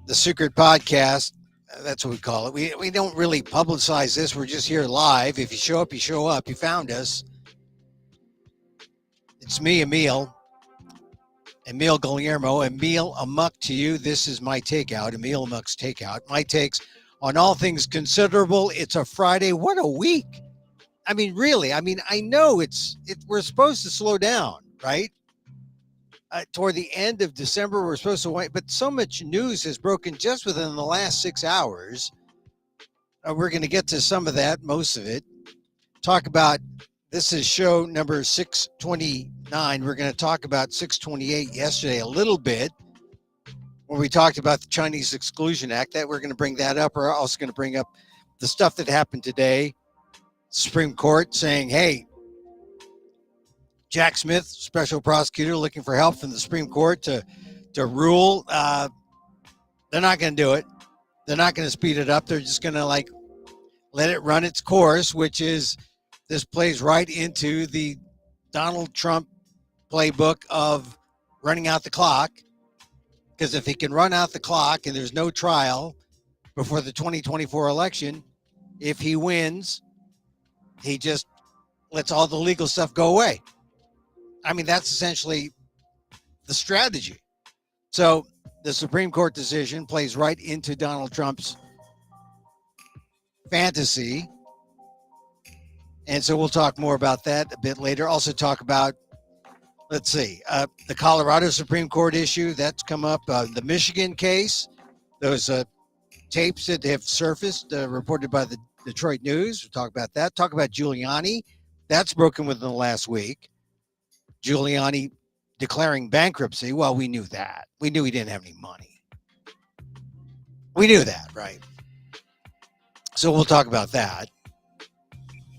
The Secret Podcast. That's what we call it. We don't really publicize this. We're just here live. If you show up, you show up. You found us. It's me, Emil Guillermo, Emil Amok to you. This is my Takeout, Emil Amok's Takeout. My takes on all things considerable. It's a Friday. What a week. I mean, really. I mean, I know we're supposed to slow down, right? Toward the end of December, we're supposed to wait, but so much news has broken just within the last 6 hours. We're going to get to some of that, most of it. Talk about, this is show number 629. We're going to talk about 628 yesterday a little bit, when we talked about the Chinese Exclusion Act. That we're going to bring that up. We're also going to bring up the stuff that happened today. Supreme Court saying, hey, Jack Smith, special prosecutor, looking for help from the Supreme Court to rule. They're not going to do it. They're not going to speed it up. They're just going to let it run its course, which is, this plays right into the Donald Trump playbook of running out the clock. Because if he can run out the clock and there's no trial before the 2024 election, if he wins, he just lets all the legal stuff go away. I mean, that's essentially the strategy. So the Supreme Court decision plays right into Donald Trump's fantasy. And so we'll talk more about that a bit later. Also talk about, the Colorado Supreme Court issue that's come up. The Michigan case, those tapes that have surfaced, reported by the Detroit News. We'll talk about that. Talk about Giuliani. That's broken within the last week. Giuliani declaring bankruptcy. Well, we knew that. We knew he didn't have any money. We knew that, right? So we'll talk about that.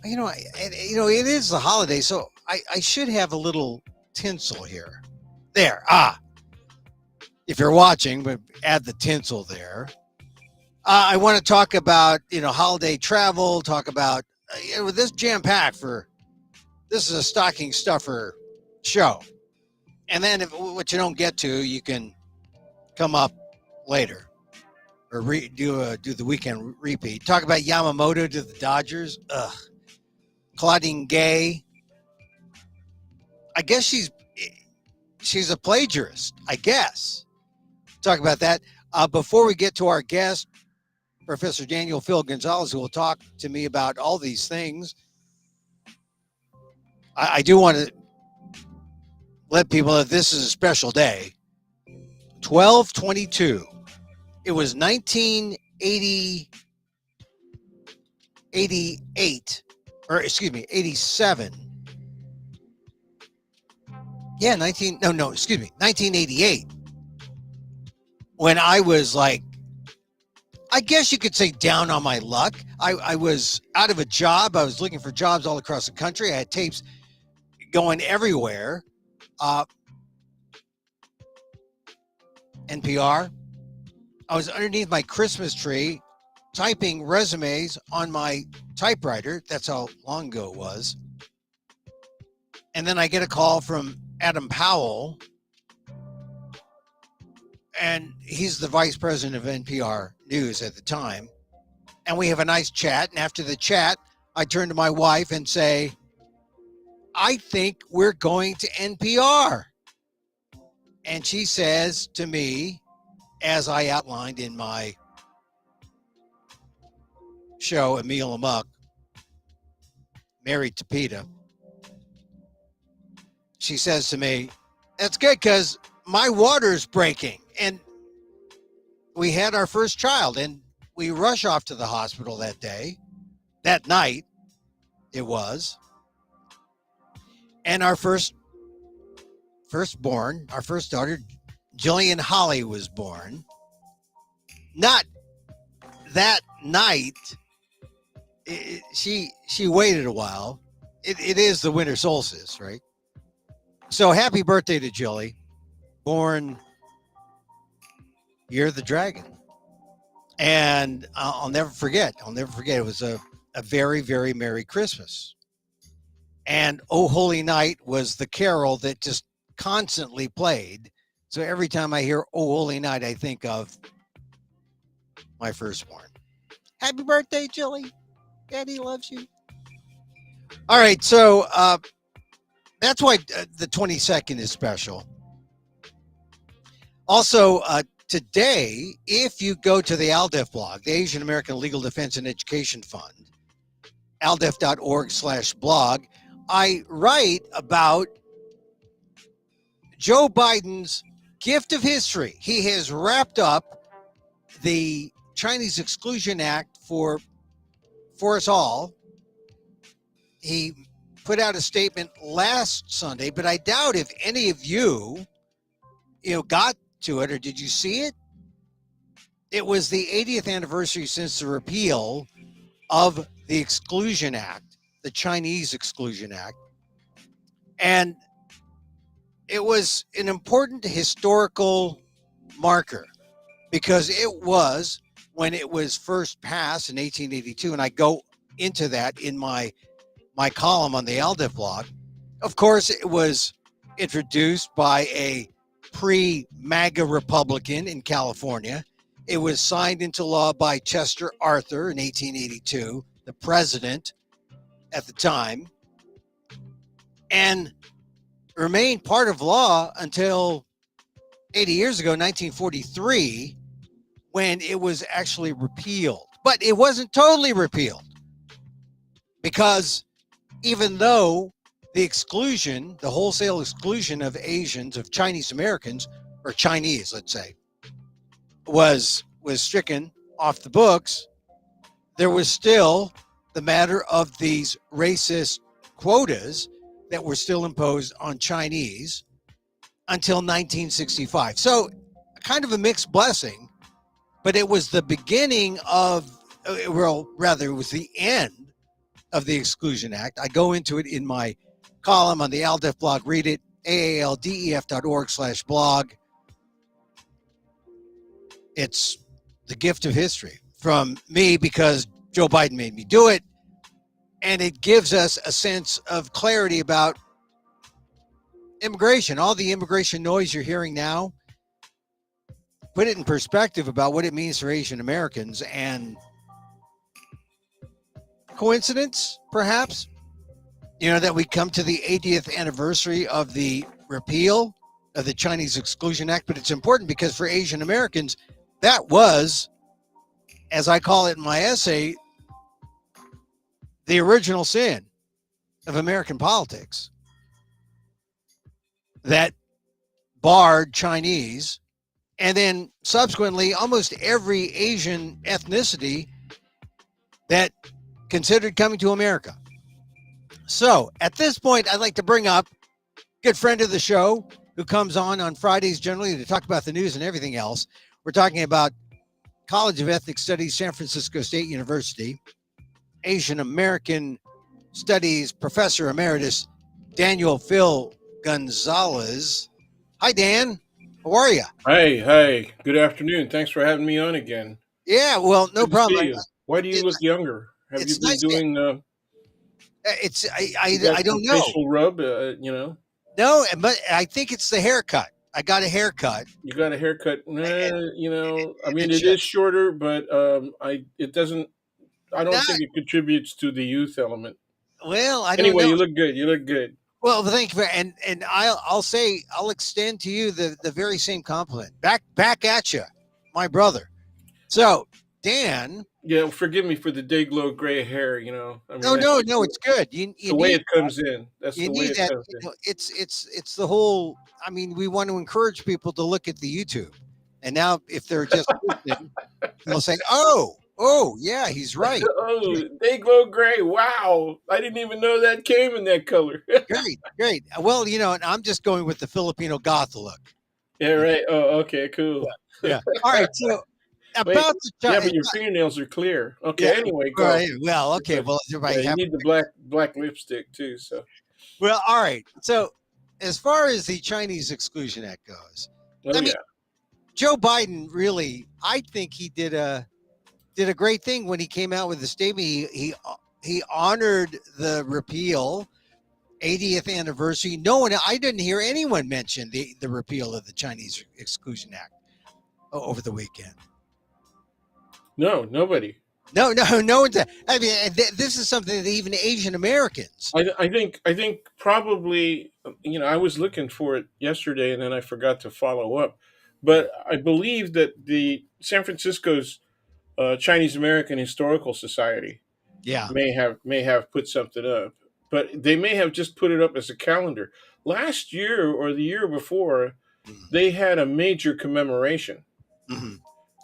It is the holiday, so I should have a little tinsel here. There. If you're watching, but add the tinsel there. I want to talk about, holiday travel, talk about, this jam-packed this is a stocking stuffer show. And then what you don't get to, you can come up later or do the weekend repeat. Talk about Yamamoto to the Dodgers. Claudine Gay. I guess she's a plagiarist, I guess. Talk about that. Before we get to our guest, Professor Daniel Phil Gonzalez, who will talk to me about all these things, I do want to let people know this is a special day. 12/22. It was 87. Yeah, 1988. When I was I guess you could say down on my luck. I was out of a job. I was looking for jobs all across the country. I had tapes going everywhere. NPR. I was underneath my Christmas tree typing resumes on my typewriter. That's how long ago it was. And then I get a call from Adam Powell, and he's the vice president of NPR News at the time. And we have a nice chat. And after the chat, I turn to my wife and say, I think we're going to NPR. And she says to me, as I outlined in my show, Emil Amok, Married to PETA, she says to me, that's good because my water's breaking. And we had our first child, and we rush off to the hospital that night it was. And our firstborn, our first daughter, Jillian Holly, was born. Not that night. She waited a while. It is the winter solstice, right? So happy birthday to Jilly, born Year of the Dragon. And I'll never forget. It was a very, very Merry Christmas. And Oh Holy Night was the carol that just constantly played So every time I hear "Oh Holy Night," I think of my firstborn. Happy birthday, Jilly. Daddy loves you. All right, so that's why the 22nd is special. Also, today, if you go to the ALDEF blog, the Asian American Legal Defense and Education Fund, aldef.org/blog, I write about Joe Biden's gift of history. He has wrapped up the Chinese Exclusion Act for us all. He put out a statement last Sunday, but I doubt if any of you got to it, or did you see it? It was the 80th anniversary since the repeal of the Exclusion Act, the Chinese Exclusion Act. And it was an important historical marker because it was when it was first passed in 1882. And I go into that in my column on the ALDEF blog. Of course, it was introduced by a pre-MAGA Republican in California. It was signed into law by Chester Arthur in 1882, the president at the time, and remained part of law until 80 years ago, 1943, when it was actually repealed. But it wasn't totally repealed because even though the exclusion, the wholesale exclusion of Asians, of Chinese Americans, or Chinese, let's say, was stricken off the books, there was still the matter of these racist quotas that were still imposed on Chinese until 1965. So kind of a mixed blessing, but it was the beginning of, well, rather, it was the end of the Exclusion Act. I go into it in my column on the ALDEF blog. Read it, aaldef.org/blog. It's the gift of history from me because Joe Biden made me do it. And it gives us a sense of clarity about immigration. All the immigration noise you're hearing now, put it in perspective about what it means for Asian Americans. And coincidence, perhaps, that we come to the 80th anniversary of the repeal of the Chinese Exclusion Act. But it's important because for Asian Americans, that was, as I call it in my essay, the original sin of American politics that barred Chinese, and then subsequently almost every Asian ethnicity that considered coming to America. So at this point, I'd like to bring up a good friend of the show who comes on Fridays generally to talk about the news and everything else. We're talking about College of Ethnic Studies, San Francisco State University, Asian American Studies Professor Emeritus Daniel Phil Gonzalez. Hi, Dan. How are you? Hey, good afternoon. Thanks for having me on again. Yeah, well, no Good to problem. see you. Why do you look younger? Have you It's been nice. doing, I you got don't some know. facial rub, No, but I think it's the haircut. I got a haircut. you got a haircut. I mean, It's it is shorter, but it doesn't, I don't not think it contributes to the youth element. well. I don't Anyway, know. you look good. You look good. Well, thank you, and I'll extend to you the very same compliment. Back at you, my brother. So, Dan. Yeah, forgive me for the day glow gray hair, I mean, No, that's no, just no. It's good. You the way need it comes in. That's you the way need it that. comes in. It's the whole. I mean, we want to encourage people to look at the YouTube, and now if they're just listening, they'll say, "Oh, yeah, he's right." Oh, day glow gray. Wow. I didn't even know that came in that color. Great, great. Well, and I'm just going with the Filipino goth look. Yeah, right. Oh, okay, cool. Yeah. All right. So Wait, about the yeah, but your fingernails are clear. yeah. Okay, anyway, All go. right. Well, You're okay. good. Well, Yeah, everybody you have. need the black lipstick too. So, Well, all right. So as far as the Chinese Exclusion Act goes, oh I mean, yeah, Joe Biden really, I think he did a great thing when he came out with the statement. He honored the repeal 80th anniversary. No one, I didn't hear anyone mention the repeal of the Chinese Exclusion Act over the weekend. No, nobody. No, no, no one's. I mean, this is something that even Asian Americans. I think probably, I was looking for it yesterday and then I forgot to follow up, but I believe that the San Francisco's Chinese American Historical Society Yeah. may have put something up, but they may have just put it up as a calendar. Last year or the year before, they had a major commemoration, Mm-hmm.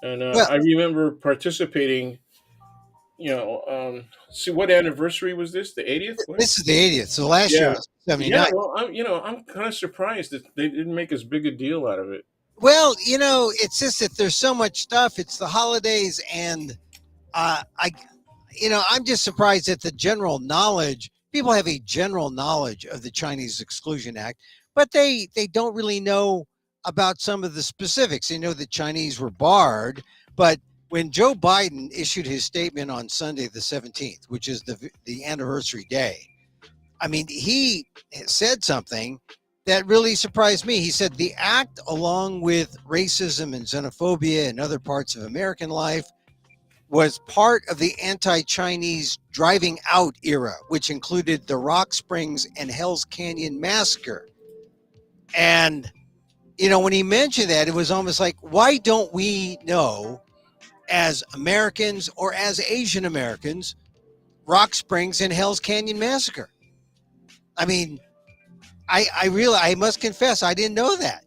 and Well, I remember participating. See, what anniversary was this? The 80th? What? this is the 80th. So last year Yeah, was yeah. 79. Well, I'm kind of surprised that they didn't make as big a deal out of it. Well, it's just that there's so much stuff. It's the holidays, and I I'm just surprised at the general knowledge. People have a general knowledge of the Chinese Exclusion Act, but they don't really know about some of the specifics. They know the Chinese were barred, but when Joe Biden issued his statement on Sunday the 17th, which is the anniversary day, I mean, he said something that really surprised me. He said the act, along with racism and xenophobia and other parts of American life, was part of the anti-Chinese driving out era, which included the Rock Springs and Hell's Canyon massacre. And when he mentioned that, it was almost like, why don't we know, as Americans or as Asian Americans, Rock Springs and Hell's Canyon massacre? I mean, I must confess, I didn't know that.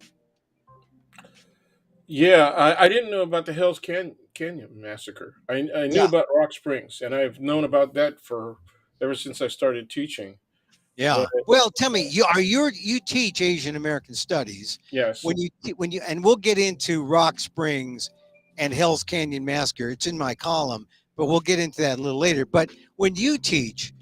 Yeah, I didn't know about the Canyon massacre. I knew Yeah. about Rock Springs, and I've known about that for ever since I started teaching. But Yeah. Well, tell me, you teach Asian American studies. yes, When you and we'll get into Rock Springs and Hell's Canyon massacre. It's in my column, but we'll get into that a little later. But when you teach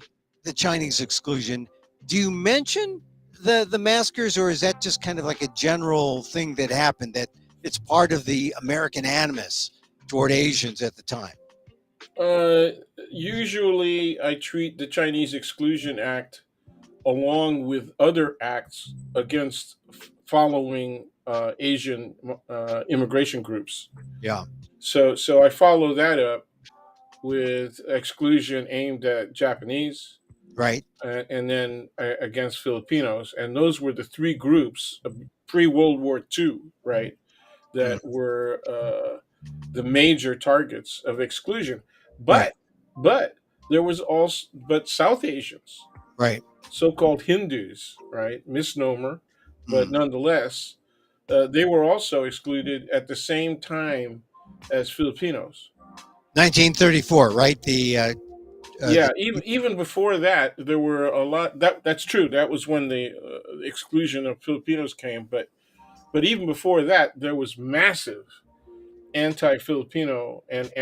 the Chinese exclusion, do you mention the massacres, or is that just kind of like a general thing that happened, that it's part of the American animus toward Asians at the time? uh, usually I treat the Chinese Exclusion Act along with other acts against following Asian immigration groups. Yeah. So I follow that up with exclusion aimed at Japanese, Right. and then against Filipinos, and those were the three groups pre World War II, right? Mm. That were the major targets of exclusion. Right. But there was also South Asians, Right. so-called Hindus, right? Misnomer, but Mm. nonetheless, they were also excluded at the same time as Filipinos. 1934, right? Yeah, The even before that, there were a lot. That's true. That was when the exclusion of Filipinos came. But even before that, there was massive anti-Filipino and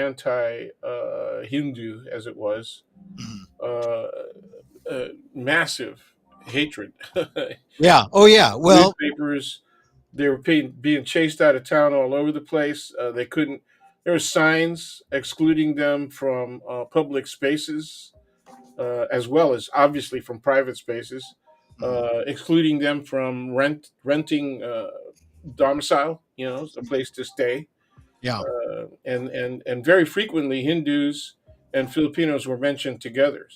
anti-Hindu, as it was, mm. uh, massive hatred. Yeah. Oh, yeah. Well, Newspapers, they were being chased out of town all over the place. They couldn't. There were signs excluding them from public spaces, as well as obviously from private spaces, mm, excluding them from renting domicile, a place to stay, yeah. and very frequently Hindus and Filipinos were mentioned together.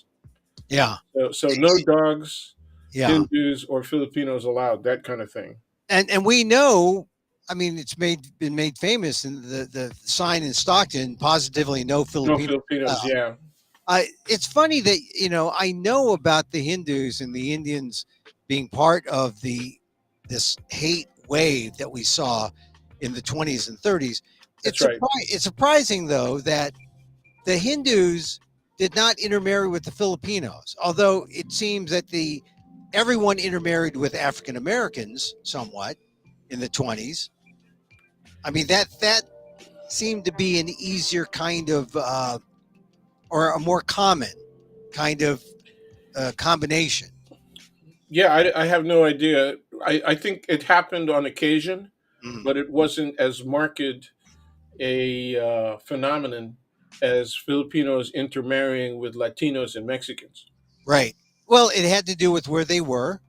Yeah. So no dogs, Yeah. Hindus or Filipinos allowed, that kind of thing. And we know, I mean, been made famous in the sign in Stockton, positively no No Filipino. Filipinos, yeah, It's funny that, I know about the Hindus and the Indians being part of this hate wave that we saw in the 20s and 30s. that's right. It's surprising, though, that the Hindus did not intermarry with the Filipinos, although it seems that the everyone intermarried with African Americans somewhat in the 20s. I mean, that seemed to be an easier kind of, or a more common kind of combination. Yeah, I have no idea. I think it happened on occasion, Mhm. but it wasn't as marked a phenomenon as Filipinos intermarrying with Latinos and Mexicans. Right. Well, it had to do with where they were,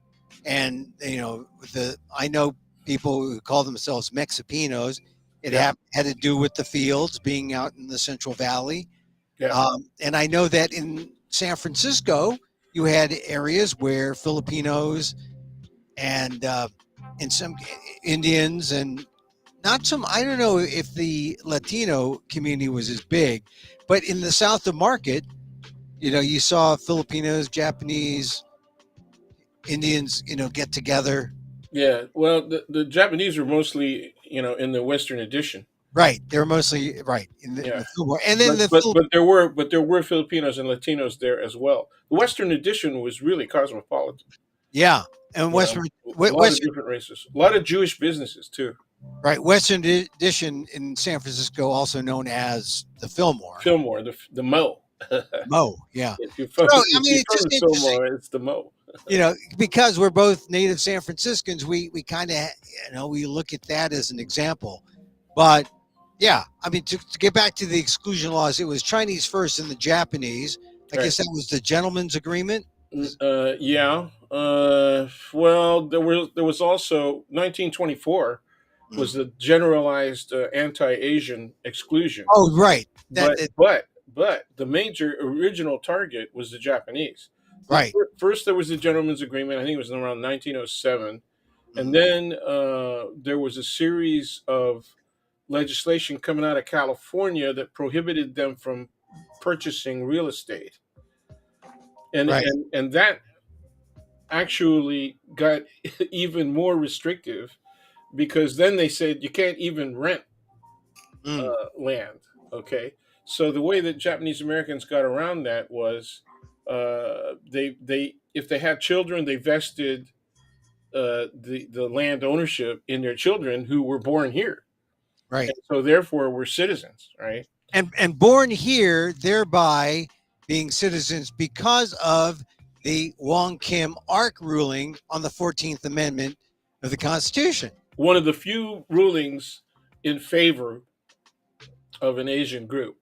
and the I know people who call themselves Mexicanos. It Yeah, had to do with the fields being out in the Central Valley, yeah, and I know that in San Francisco you had areas where Filipinos and some Indians and not some. I don't know if the Latino community was as big, but in the south of Market, you saw Filipinos, Japanese, Indians, get together. yeah. Well, the Japanese were mostly, in the Western Addition. Right, they were mostly right in Yeah, the Fillmore, and then but the but but there were Filipinos and Latinos there as well. The Western Addition was really cosmopolitan. yeah, and A lot of Western different races, a lot of Jewish businesses too. right Western Addition in San Francisco, also known as the Fillmore. Fillmore, the Mo. Mo, yeah. If you're So from I if mean, you're it's from just the interesting, Fillmore, it's the Mo. because we're both native San Franciscans. We kind of we look at that as an example, but yeah, I mean to get back to the exclusion laws, it was Chinese first and the Japanese. I Right. guess that was the gentleman's agreement. Yeah. Well, there was also 1924 Mm. was the generalized anti-Asian exclusion, Oh, right. That, but but the major original target was the Japanese. right. First, there was the gentleman's agreement. I think it was around 1907, and Mm. then there was a series of legislation coming out of California that prohibited them from purchasing real estate, and Right. and and that actually got even more restrictive because then they said you can't even rent Mm. land. Okay, so the way that Japanese Americans got around that was they if they had children, they vested the land ownership in their children who were born here, Right. and so therefore were citizens, right? And born here, thereby being citizens because of the Wong Kim Ark ruling on the 14th Amendment of the Constitution. One of the few rulings in favor of an Asian group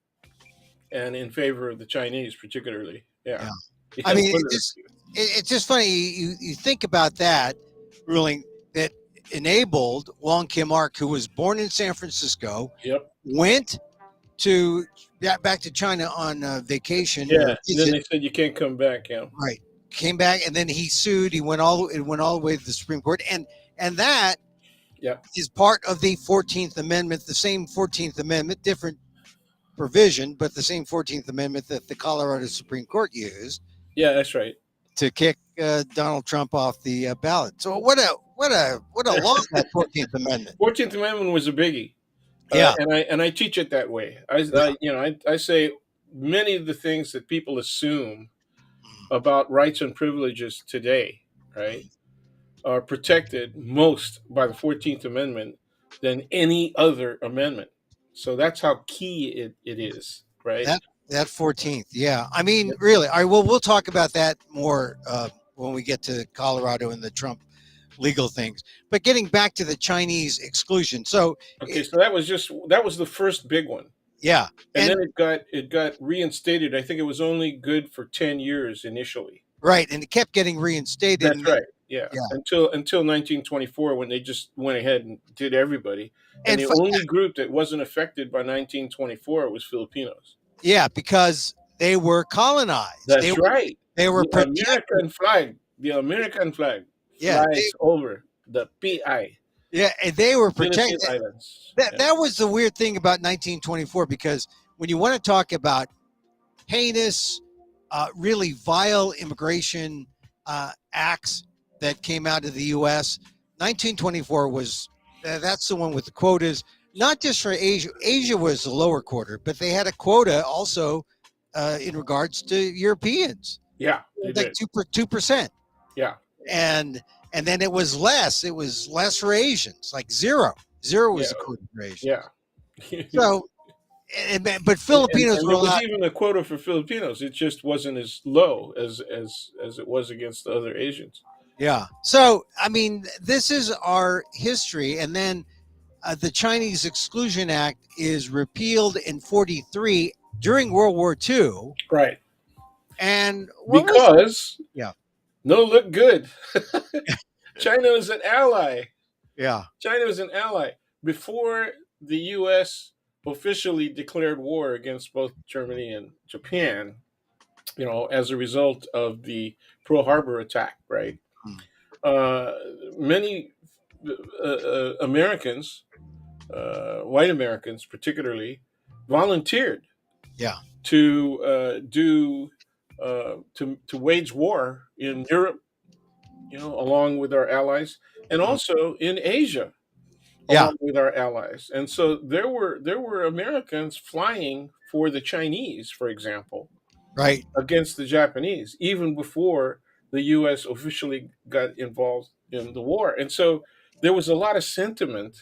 and in favor of the Chinese, particularly. Yeah, Yeah. I yeah, mean, one of the few. it's just funny. You think about that ruling that enabled Wong Kim Ark, who was born in San Francisco, Yep. went to back to China on vacation or Yeah. And then visit. they said you can't come back. Yeah. Right. Came back and then he sued. He went all the way to the Supreme Court, and that Yep. is part of the 14th Amendment, the same 14th Amendment, different provision, but the same 14th Amendment that the Colorado Supreme Court used Yeah, that's right. to kick Donald Trump off the ballot. So what a law, that 14th Amendment. 14th Amendment was a biggie, Yeah, and I teach it that way. yeah, I say many of the things that people assume about rights and privileges today, right, are protected most by the 14th Amendment than any other amendment. So that's how key it is, right? that 14th. Yeah, I mean, really. All right. Well, we'll talk about that more when we get to Colorado and the Trump legal things. But getting back to the Chinese exclusion. So, Okay, so that was the first big one. yeah, And and then it got reinstated. I think it was only good for 10 years initially. right, and it kept getting reinstated. That's And right. Yeah. yeah, Until 1924 when they just went ahead and did everybody. And and the only group that wasn't affected by 1924 was Filipinos. yeah, because they were colonized. That's right. They were The protected. American flag, the American flag Yeah, flies over the PI, yeah, and they were Philippine protected. Islands. That Yeah. that was the weird thing about 1924, because when you want to talk about heinous, really vile immigration acts that came out of the U.S., 1924 was that's the one with the quotas. Not just for Asia. Asia was the lower quarter, but they had a quota also in regards to Europeans, Yeah, they like did. 2%, Yeah. and then it was less. It was less for Asians, like zero. Zero was Yeah. the quota for Asians. Yeah. So, but Filipinos And were there was allowed. even a quota for Filipinos. It just wasn't as low as it was against the other Asians. Yeah. So, I mean, this is our history. And then the Chinese Exclusion Act is repealed in 43 during World War II. Right. And what was, Because yeah. No, look good. China is an ally. Yeah. China is an ally. Before the U.S. officially declared war against both Germany and Japan, as a result of the Pearl Harbor attack, right? Mm. Uh, Many Americans, white Americans particularly, volunteered Yeah. to wage war in Europe, along with our allies, and Mm. also in Asia, Yeah. along with our allies. And so there were Americans flying for the Chinese, for example, Right. against the Japanese, even before the U.S. officially got involved in the war. And so there was a lot of sentiment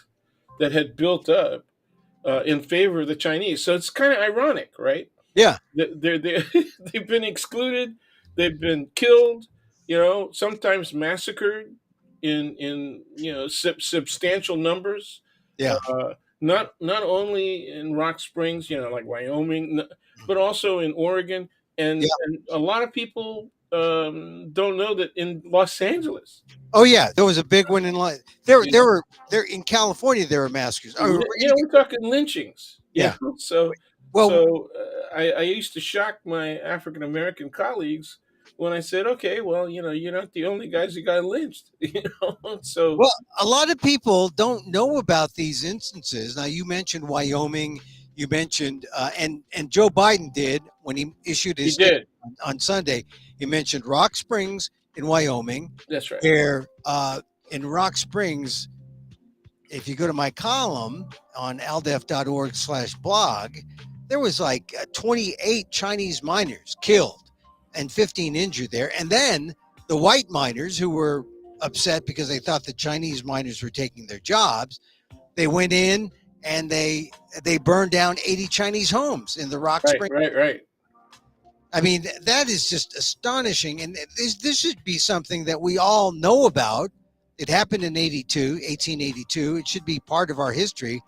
that had built up in favor of the Chinese. So it's kind of ironic, right? Yeah. They've been excluded, they've been killed, sometimes massacred in substantial numbers. Yeah. Not only in Rock Springs, like Wyoming, but also in Oregon, Yeah. and a lot of people don't know that in Los Angeles, Oh yeah, there was a big one in like there. you There were there in California. There were massacres. Oh, we're we're talking lynchings. yeah. So Well, I used to shock my African American colleagues when I said, okay, well, you're not the only guys who got lynched, so well, a lot of people don't know about these instances. Now, you mentioned Wyoming. You mentioned and Joe Biden did when he issued he his statement did. on Sunday. He mentioned Rock Springs in Wyoming, That's right. where in Rock Springs, if you go to my column on aldef.org/blog, there was like 28 Chinese miners killed and 15 injured there. And then the white miners who were upset because they thought the Chinese miners were taking their jobs, they went in and they burned down 80 Chinese homes in the Rock Right, Spring. right, right. I mean, that is just astonishing. And this should be something that we all know about. It happened in 1882. It should be part of our history.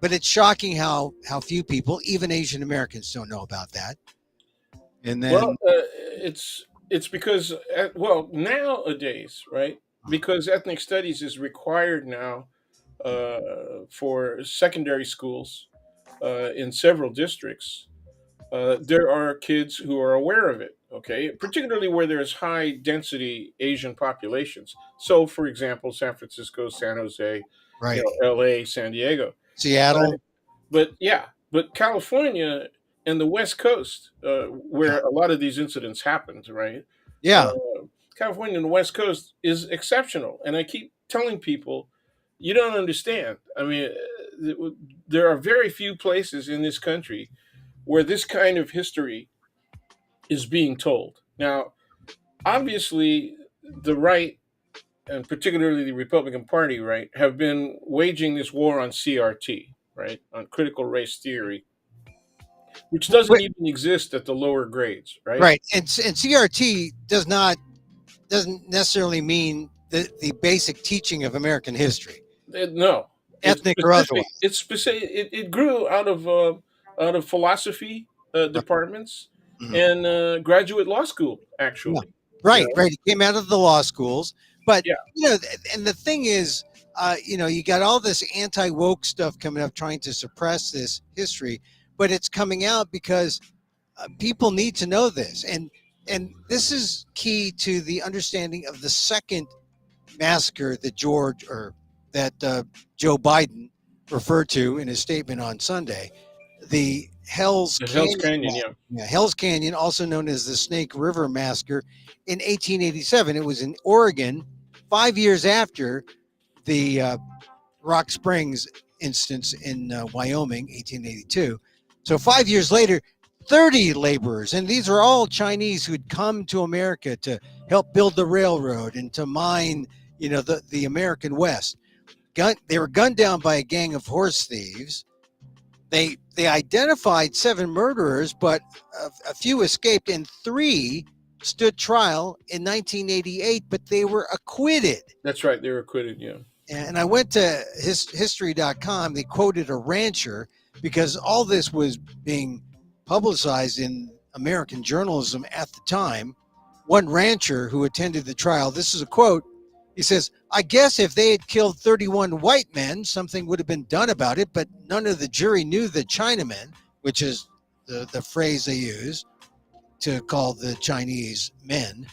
But it's shocking how few people, even Asian Americans, don't know about that. And Well, then, it's because nowadays, right? Because ethnic studies is required now for secondary schools in several districts. There are kids who are aware of it. Okay, particularly where there's high density Asian populations. So, for example, San Francisco, San Jose, right, L.A., San Diego. Seattle, But California and the West Coast, yeah, where a lot of these incidents happened, right? yeah, Uh, California and the West Coast is exceptional, and I keep telling people, you don't understand. I mean, there are very few places in this country where this kind of history is being told. Now, obviously, the right and particularly the Republican Party, right, have been waging this war on CRT, right, on critical race theory, which doesn't even exist at the lower grades, right? right. And CRT doesn't necessarily mean the basic teaching of American history, No, it's ethnic or specific. otherwise. It's specific. It grew out of philosophy Right. departments Mhm. and graduate law school, Yeah. actually. You Right, know, right. It came out of the law schools, but yeah, and the thing is, you got all this anti woke stuff coming up, trying to suppress this history, but it's coming out because people need to know this, and this is key to the understanding of the second massacre that Joe Biden referred to in his statement on Sunday, the Hell's the Hell's Canyon. Canyon. Yeah, Yeah, Hell's Canyon, also known as the Snake River Massacre, in 1887. It was in Oregon, 5 years after the Rock Springs instance in Wyoming, 1882. So 5 years later, 30 laborers, and these are all Chinese who'd come to America to help build the railroad and to mine, the American West. They were gunned down by a gang of horse thieves. They identified 7 murderers, but a few escaped, and 3 stood trial in 1988, but they were acquitted. that's right. They were acquitted. Yeah, And I went to history.com. They quoted a rancher because all this was being publicized in American journalism at the time. one rancher who attended the trial. This is a quote. He says, "I guess if they had killed 31 white men, something would have been done about it, but none of the jury knew the Chinamen," which is the phrase they use to call the Chinese men.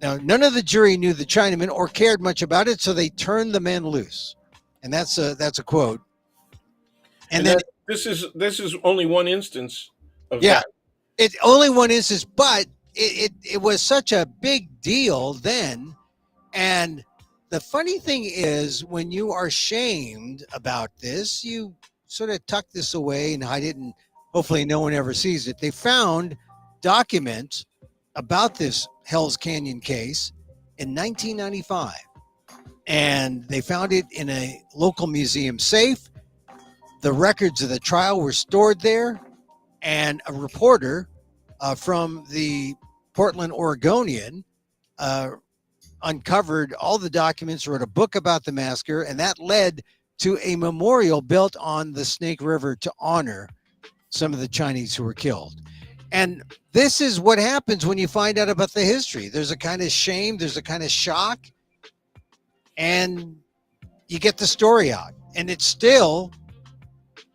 Now, none of the jury knew the Chinamen or cared much about it, so they turned the men loose. And that's a quote. And And then, that this is only one instance of yeah, that. it only one instance, but it was such a big deal then. And the funny thing is, when you are shamed about this, you sort of tuck this away and hide it, and hopefully no one ever sees it. They found documents about this Hell's Canyon case in 1995, and they found it in a local museum safe. The records of the trial were stored there, and a reporter from the Portland Oregonian uh, uncovered all the documents, wrote a book about the massacre, and that led to a memorial built on the Snake River to honor some of the Chinese who were killed. And this is what happens when you find out about the history. There's a kind of shame, there's a kind of shock, and you get the story out. And it's still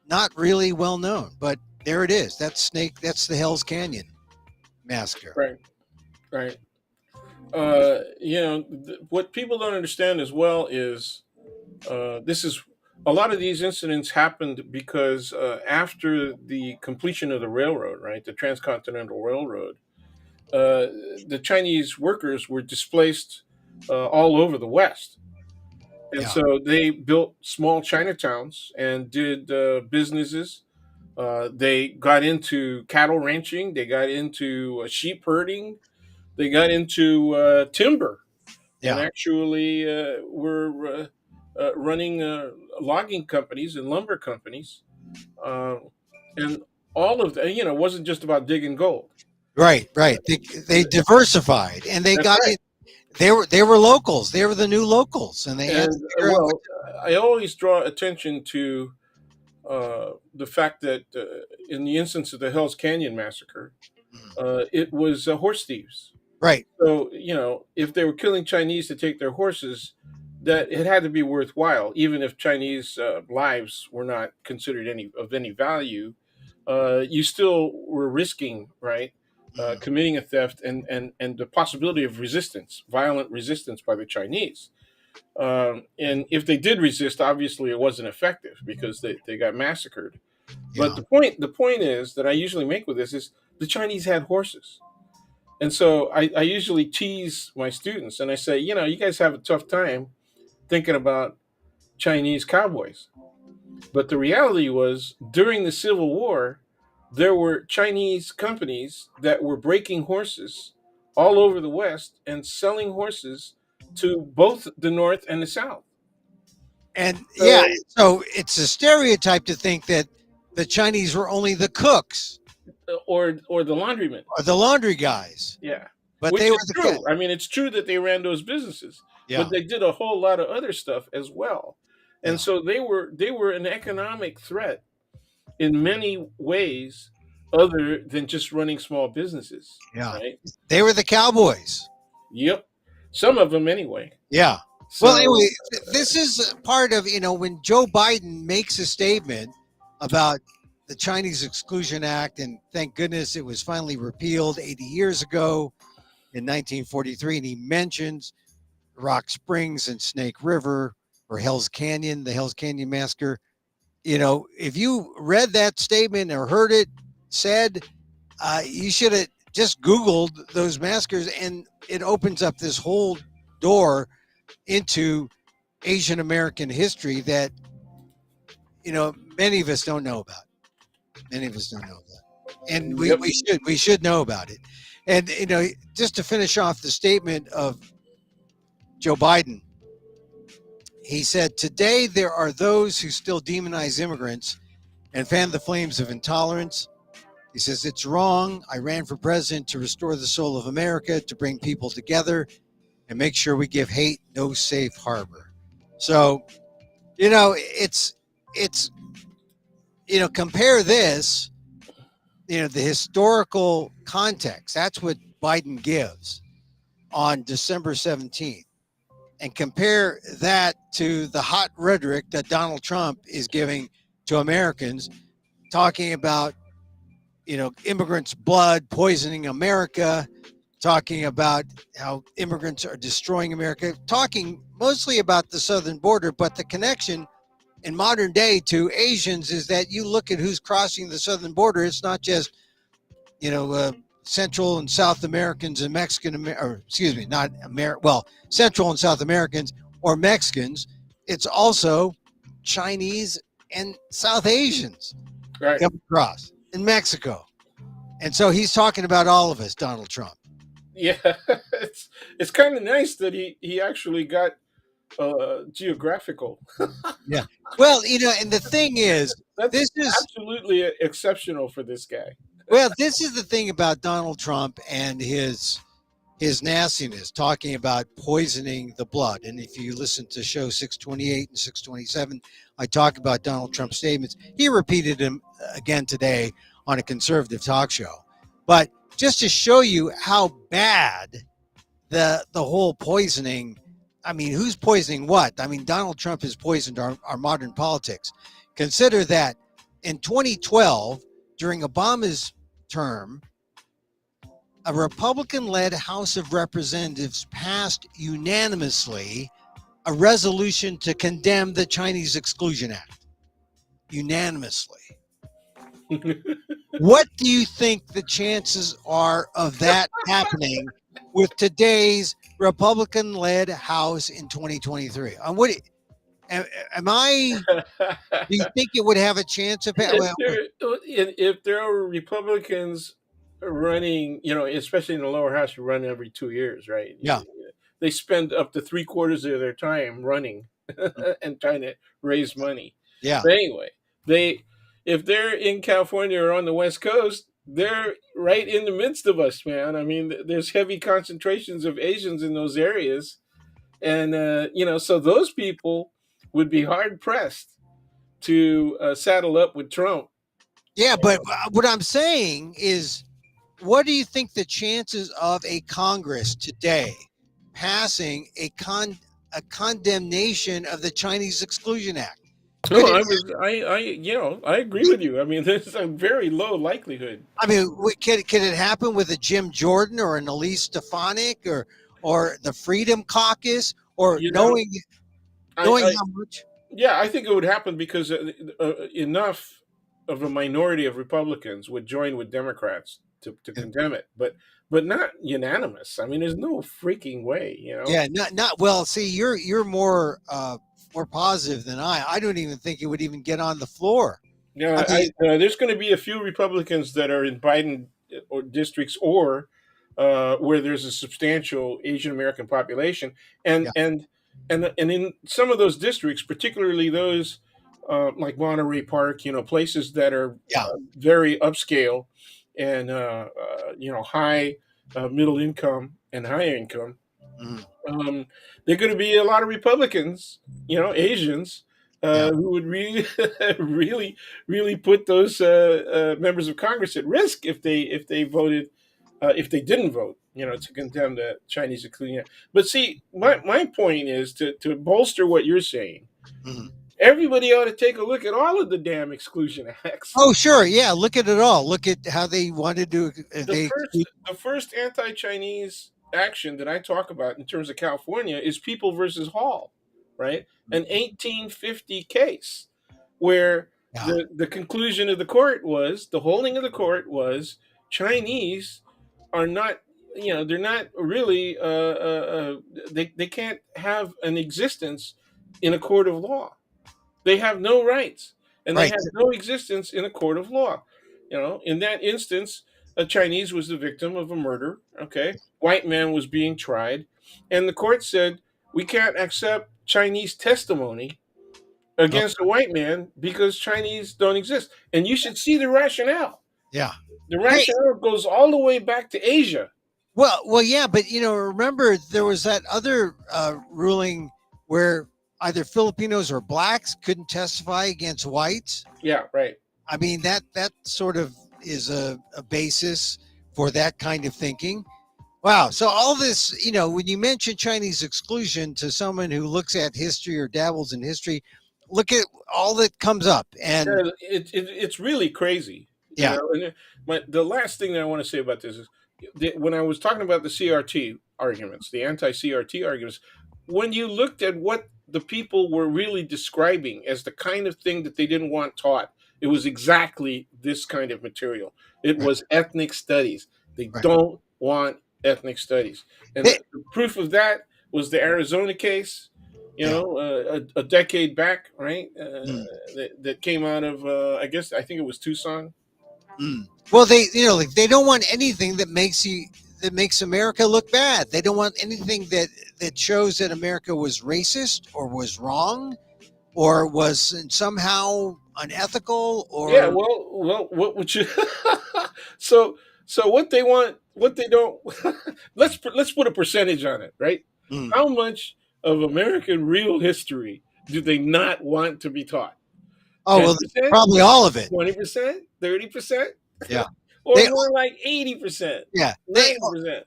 not really well known, but there it is. That's the Hell's Canyon massacre. Right. Right. What people don't understand as well is this is a lot of these incidents happened because after the completion of the railroad, right, the transcontinental railroad, the Chinese workers were displaced all over the West. And Yeah. so they built small Chinatowns and did businesses. They got into cattle ranching. They got into sheep herding. They got into timber, and Yeah. actually were running logging companies and lumber companies, uh, and all of that. It wasn't just about digging gold. Right, right. They diversified, and they That's got right. it. They were locals. They were the new locals, and they had to And figure out what. I always draw attention to the fact that in the instance of the Hell's Canyon massacre, it was horse thieves. Right. So, if they were killing Chinese to take their horses, that it had to be worthwhile, even if Chinese lives were not considered any value. You still were risking, right, Mhm. committing a theft and the possibility of resistance, violent resistance by the Chinese. And if they did resist, obviously it wasn't effective because they got massacred. But Yeah. the point is that I usually make with this is the Chinese had horses. And so I usually tease my students and I say, you guys have a tough time thinking about Chinese cowboys. But the reality was during the Civil War, there were Chinese companies that were breaking horses all over the West and selling horses to both the North and the South. And yeah, So, so it's a stereotype to think that the Chinese were only the cooks or the laundrymen. or the laundry guys, Yeah, but which they were is the true. I mean, it's true that they ran those businesses, but yeah, they did a whole lot of other stuff as well. And yeah, so they were an economic threat in many ways other than just running small businesses, yeah. right? They were the cowboys. Yep. Some of them anyway. Yeah. Well, So, anyway, this is part of when Joe Biden makes a statement about the Chinese Exclusion Act, and thank goodness it was finally repealed 80 years ago in 1943, and he mentions Rock Springs and Snake River or Hell's Canyon, the Hell's Canyon massacre. If you read that statement or heard it said, you should have just Googled those massacres, and it opens up this whole door into Asian American history that many of us don't know about. Many of us don't know about, and we, yep. we should know about it. And just to finish off the statement of Joe Biden, he said, "Today there are those who still demonize immigrants and fan the flames of intolerance." He says, "It's wrong. I ran for president to restore the soul of America, to bring people together and make sure we give hate no safe harbor." So, it's compare this, the historical context. That's what Biden gives. on December 17th and compare that to the hot rhetoric that Donald Trump is giving to Americans, talking about, immigrants' blood poisoning America, talking about how immigrants are destroying America, talking mostly about the southern border, but the connection in modern day to Asians is that you look at who's crossing the southern border. It's not just, Central and South Americans and Mexican, or excuse me, not well, Central and South Americans or Mexicans. It's also Chinese and South Asians Right. come across in Mexico. And so he's talking about all of us, Donald Trump. Yeah, it's kind of nice that he actually got geographical. Yeah. Well, and the thing is, That's this is absolutely exceptional for this guy. this is the thing about Donald Trump and his nastiness, talking about poisoning the blood. And if you listen to show 628 and 627, I talk about Donald Trump's statements. He repeated them again today on a conservative talk show. But just to show you how bad the whole poisoning, I mean, who's poisoning what? I mean, Donald Trump has poisoned our modern politics. Consider that in 2012, during Obama's term, a Republican-led House of Representatives passed unanimously a resolution to condemn the Chinese Exclusion Act. Unanimously. What do you think the chances are of that happening with today's Republican-led House in 2023? Am I? Do you think it would have a chance of? Well, If there are Republicans running, especially in the lower house, you run every 2 years, right? yeah, They spend up to 3/4 of their time running and trying to raise money. yeah, But anyway, if they're in California or on the West Coast, they're right in the midst of us, man. I mean, there's heavy concentrations of Asians in those areas, and so those people would be hard pressed to saddle up with Trump. yeah. But what I'm saying is, what do you think the chances of a Congress today passing a condemnation of the Chinese Exclusion Act? No, Could it? I agree with you. I mean, there's a very low likelihood. I mean, could it happen with a Jim Jordan or an Elise Stefanik or the Freedom Caucus, or You know, knowing I how much? yeah, I think it would happen because enough of a minority of Republicans would join with Democrats to condemn it, but not unanimous. I mean, there's no freaking way. Yeah, not well. See, you're more positive than I. I don't even think it would even get on the floor. I Yeah, mean, there's going to be a few Republicans that are in Biden or districts or where there's a substantial Asian American population, and yeah, and and in some of those districts, particularly those like Monterey Park, places that are yeah, very upscale and high middle income and high income. mhm, um, there are going to be a lot of Republicans, Asians, yeah, who would really, really, really put those members of Congress at risk if they voted, if they didn't vote, to condemn the Chinese exclusion. But see, my point is to bolster what you're saying. mhm. Everybody ought to take a look at all of the damn exclusion acts. Oh, sure, yeah. Look at it all. Look at how they wanted to. the first the first anti-Chinese action that I talk about in terms of California is People versus Hall, right? An 1850 case where Yeah, the conclusion of the court was, the holding of the court was, Chinese are not, they're not really they can't have an existence in a court of law. They have no rights, and they right. have no existence in a court of law. In that instance, a Chinese was the victim of a murder. Okay, white man was being tried, and the court said we can't accept Chinese testimony Oh, against a white man because Chinese don't exist. And you should see the rationale. yeah. The Hey, rationale goes all the way back to Asia. well, yeah, but remember there was that other ruling where either Filipinos or blacks couldn't testify against whites. Yeah, right. I mean, that sort of is a basis for that kind of thinking. Wow. So all this, when you mention Chinese exclusion to someone who looks at history or dabbles in history, look at all that comes up. And It's really crazy, yeah, And the last thing that I want to say about this is when I was talking about the CRT arguments, the anti-CRT arguments, when you looked at what the people were really describing as the kind of thing that they didn't want taught, it was exactly this kind of material. It right, was ethnic studies. They right. don't want ethnic studies, and They, the proof of that was the Arizona case. yeah. A decade back, right? Mm, That came out of I think it was Tucson. mm. Well, like they don't want anything that makes America look bad. They don't want anything that shows that America was racist or was wrong or was somehow unethical Yeah, or what would you? so so what they want, what they don't. Let's put a percentage on it, right? mm. How much of American real history do they not want to be taught? Oh Ten well, percent, probably all of it. 20%, 30%, Yeah. or They more like 80%, yeah, 90%.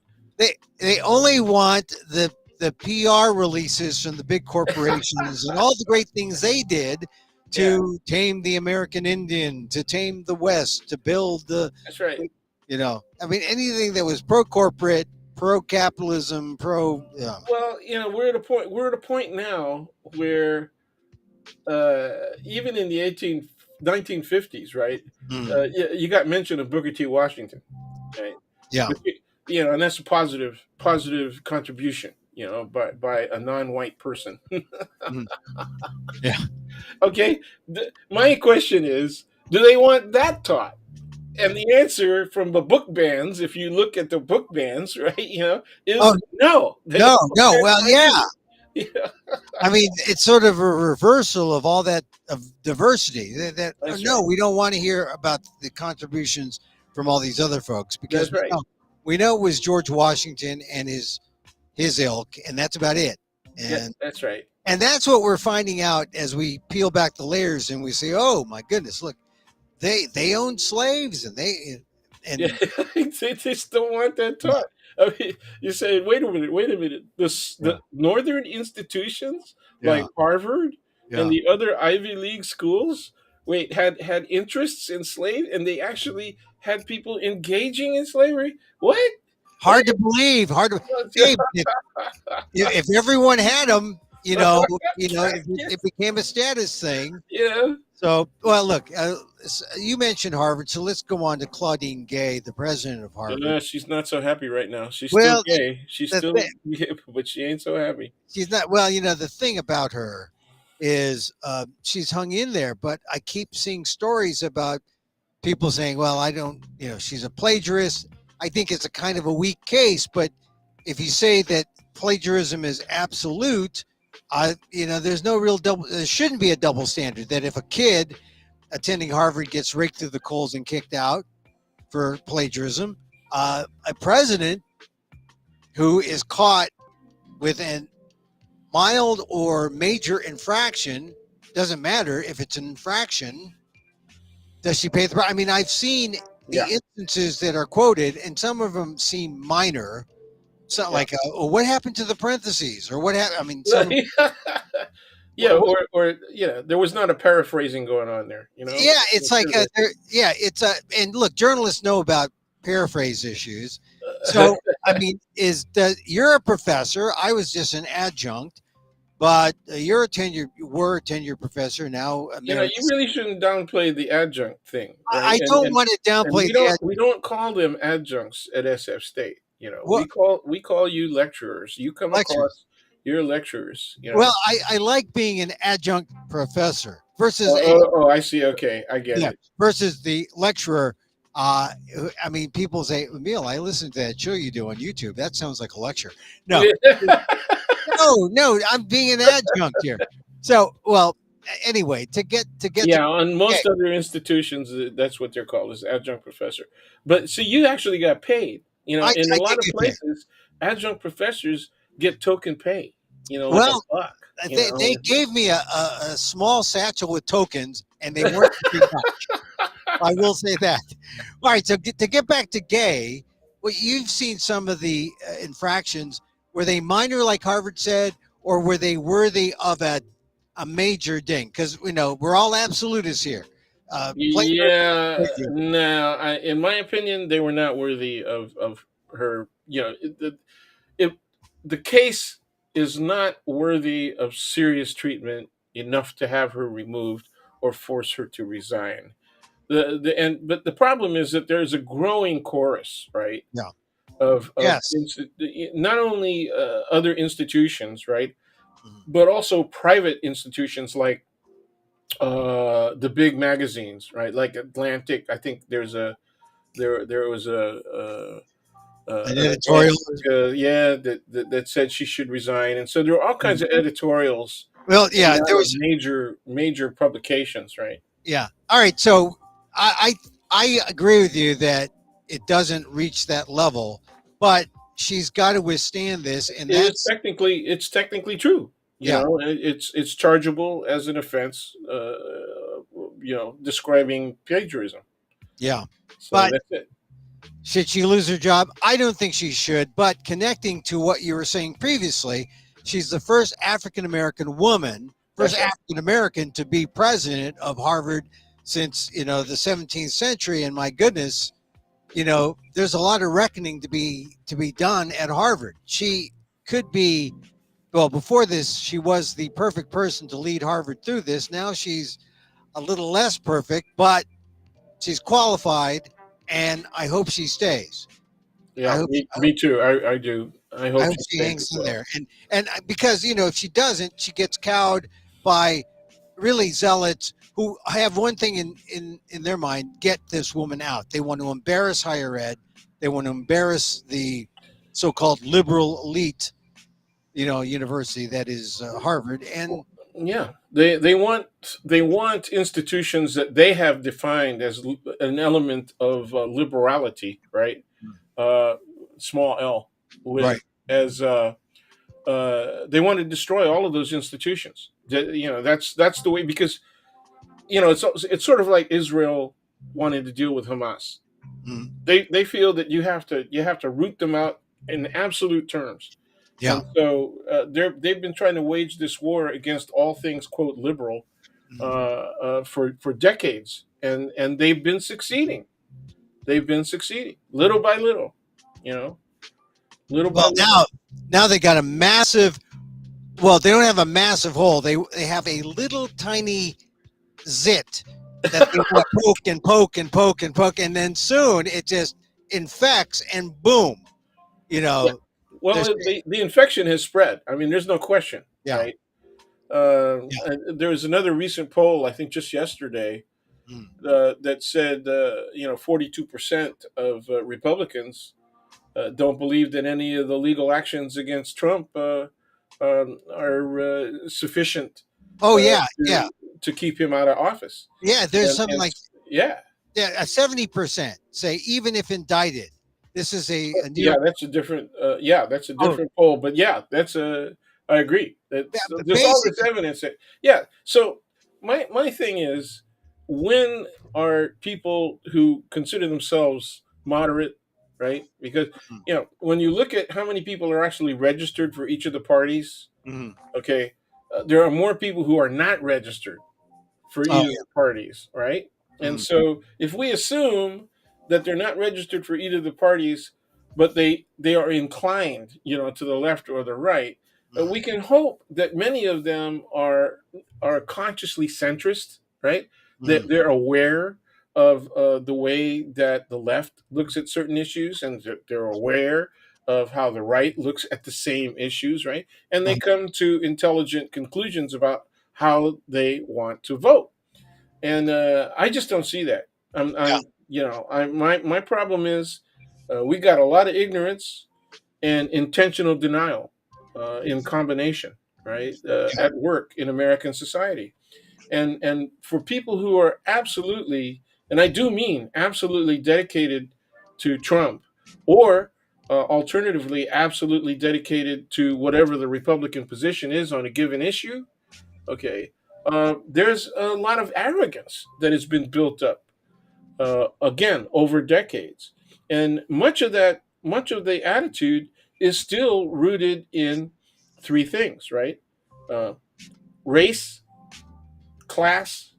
they only want the PR releases from the big corporations and all the great things they did Yeah, to tame the American Indian, to tame the West, to build that's right. I mean anything that was pro corporate, pro capitalism, pro Well, we're at a point now where even in the 1950s, right? mm, You got mention of Booker T. Washington, right? yeah, But, and that's a positive contribution, by a non-white person. mm, yeah. Okay, my question is, do they want that taught? And the answer from the book bans, if you look at the book bans, right, Oh is no. They don't no, want no. that Well, taught yeah. either. Yeah, I mean, it's sort of a reversal of all that of diversity. That oh, that's no, right. we don't want to hear about the contributions from all these other folks because That's right. we know it was George Washington and his ilk, and that's about it. Yeah, And that's right. and that's what we're finding out as we peel back the layers and we say, oh my goodness, look, they owned slaves Yeah, and they just don't want that taught. I mean, you say, wait a minute. yeah, The northern institutions yeah, like Harvard and yeah. the other Ivy League schools, had interests in slave, and they actually had people engaging in slavery. What? What? Hard to believe. Hard to. Hey, if everyone had them, it became a status thing. Yeah, So, well, look, you mentioned Harvard, so let's go on to Claudine Gay, the president of Harvard. she's not so happy right now. She's still Well, gay. She's the still, thing, but she ain't so happy. she's not. Well, the thing about her is she's hung in there, but I keep seeing stories about people saying, "Well, I don't," she's a plagiarist. I think it's a kind of a weak case, but if you say that plagiarism is absolute, there's no real double. There shouldn't be a double standard. That if a kid attending Harvard gets raked through the coals and kicked out for plagiarism, a president who is caught with a mild or major infraction, doesn't matter if it's an infraction, does she pay the price? I mean, I've seen Yeah, the instances that are quoted, and some of them seem minor. So, yeah. like, what happened to the parentheses, or what happened? I mean, some. Yeah, or there was not a paraphrasing going on there. Yeah, it's like yeah, it's a and look, journalists know about paraphrase issues. So I mean, you're a professor? I was just an adjunct, but you were a tenured professor now You emeritus. really shouldn't downplay the adjunct thing, right? I don't want to And downplay the we don't call them adjuncts at SF State. what We call you lecturers. You come lectures. across your lecturers. Well, I like being an adjunct professor versus Oh, a I see. Okay, I get yeah it. versus the lecturer. I mean, people say, Emil, I listened to that show you do on YouTube. That sounds like a lecture. No, no, I'm being an adjunct here. So, well, anyway, to get Yeah, on okay, most other institutions, that's what they're called, is adjunct professor. But see, you actually got paid. In a I lot did of get paid. places, adjunct professors get token pay. Like a Well, buck. they gave me a small satchel with tokens, and they weren't very much. I will say that. All right, so to get back to Gay, well, you've seen some of the infractions. Were they minor, like Harvard said, or were they worthy of a major ding? Because we're all absolutists here. Plagiarism Yeah, is plagiarism. no, in my opinion, they were not worthy of her. It, the case is not worthy of serious treatment enough to have her removed or force her to resign. But the problem is that there's a growing chorus, right, Yeah. of Yes. not only other institutions, right, Mhm. but also private institutions like the big magazines, right, like Atlantic. I think there was An an editorial. Atlantic, yeah, that said she should resign, and so there are all kinds Mhm. of editorials Well, yeah, coming there out of was. major publications, right? Yeah. All right. So I agree with you that it doesn't reach that level, but she's got to withstand this, and that's It's technically true. yeah, It's chargeable as an offense. Describing plagiarism. yeah. So But that's it. should she lose her job? I don't think she should. But connecting to what you were saying previously, she's the first African American woman, first That's right. African American to be president of Harvard since the 17th century. And my goodness, there's a lot of reckoning to be done at Harvard. She could be well before this. She was the perfect person to lead Harvard through this. Now she's a little less perfect, but she's qualified, and I hope she stays. I Yeah, hope me too. I do. I I hope hope she she stays as hangs in well. there, and because if she doesn't, she gets cowed by really zealots who have one thing in their mind: get this woman out. They want to embarrass higher ed. They want to embarrass the so-called liberal elite, university that is Harvard. And Yeah, they want institutions that they have defined as an element of liberality, right? Uh, Small L, with right, as they want to destroy all of those institutions. That's the way, because it's sort of like Israel wanting to deal with Hamas. mm, They feel that you have to root them out in absolute terms. yeah, And so they've been trying to wage this war against all things quote liberal mm. for decades, and they've been succeeding. They've been succeeding little by little, you know, little by Well, little. now they got a massive. Well, they don't have a massive hole. They have a little tiny zit that they want to poke and poke and poke and poke, and then soon it just infects and boom, you Yeah. know, Well, there's the infection has spread. I mean, there's no question, yeah, right? yeah, There was another recent poll, I think just yesterday, mm, that said 42% of Republicans don't believe that any of the legal actions against Trump are sufficient oh uh, yeah, yeah, to keep him out of office. yeah. There's something And like yeah, yeah, 70% say even if indicted. This is a New yeah, York. that's a different. Yeah, that's a Oh, different poll. But yeah, that's a. I agree. yeah, That's but there's all this basically, evidence that yeah. So my thing is, when are people who consider themselves moderate, right? Because mm, when you look at how many people are actually registered for each of the parties, mm, okay, there are more people who are not registered for oh either of the parties, right? yeah, And so if we assume that they're not registered for either of the parties, but they are inclined, to the left or the right, we mm, can hope that many of them are consciously centrist, right? That mm, they're aware of the way that the left looks at certain issues, and that they're aware of how the right looks at the same issues, right? And they uh, come to intelligent conclusions about how they want to vote. And I just don't see that. yeah, My problem is we got a lot of ignorance and intentional denial in combination, right? yeah, At work in American society, and for people who are absolutely, and I do mean absolutely dedicated to Trump, or alternatively, absolutely dedicated to whatever the Republican position is on a given issue. Okay, there's a lot of arrogance that has been built up again over decades, and much of that much of the attitude is still rooted in three things, right? Uh, Race, class,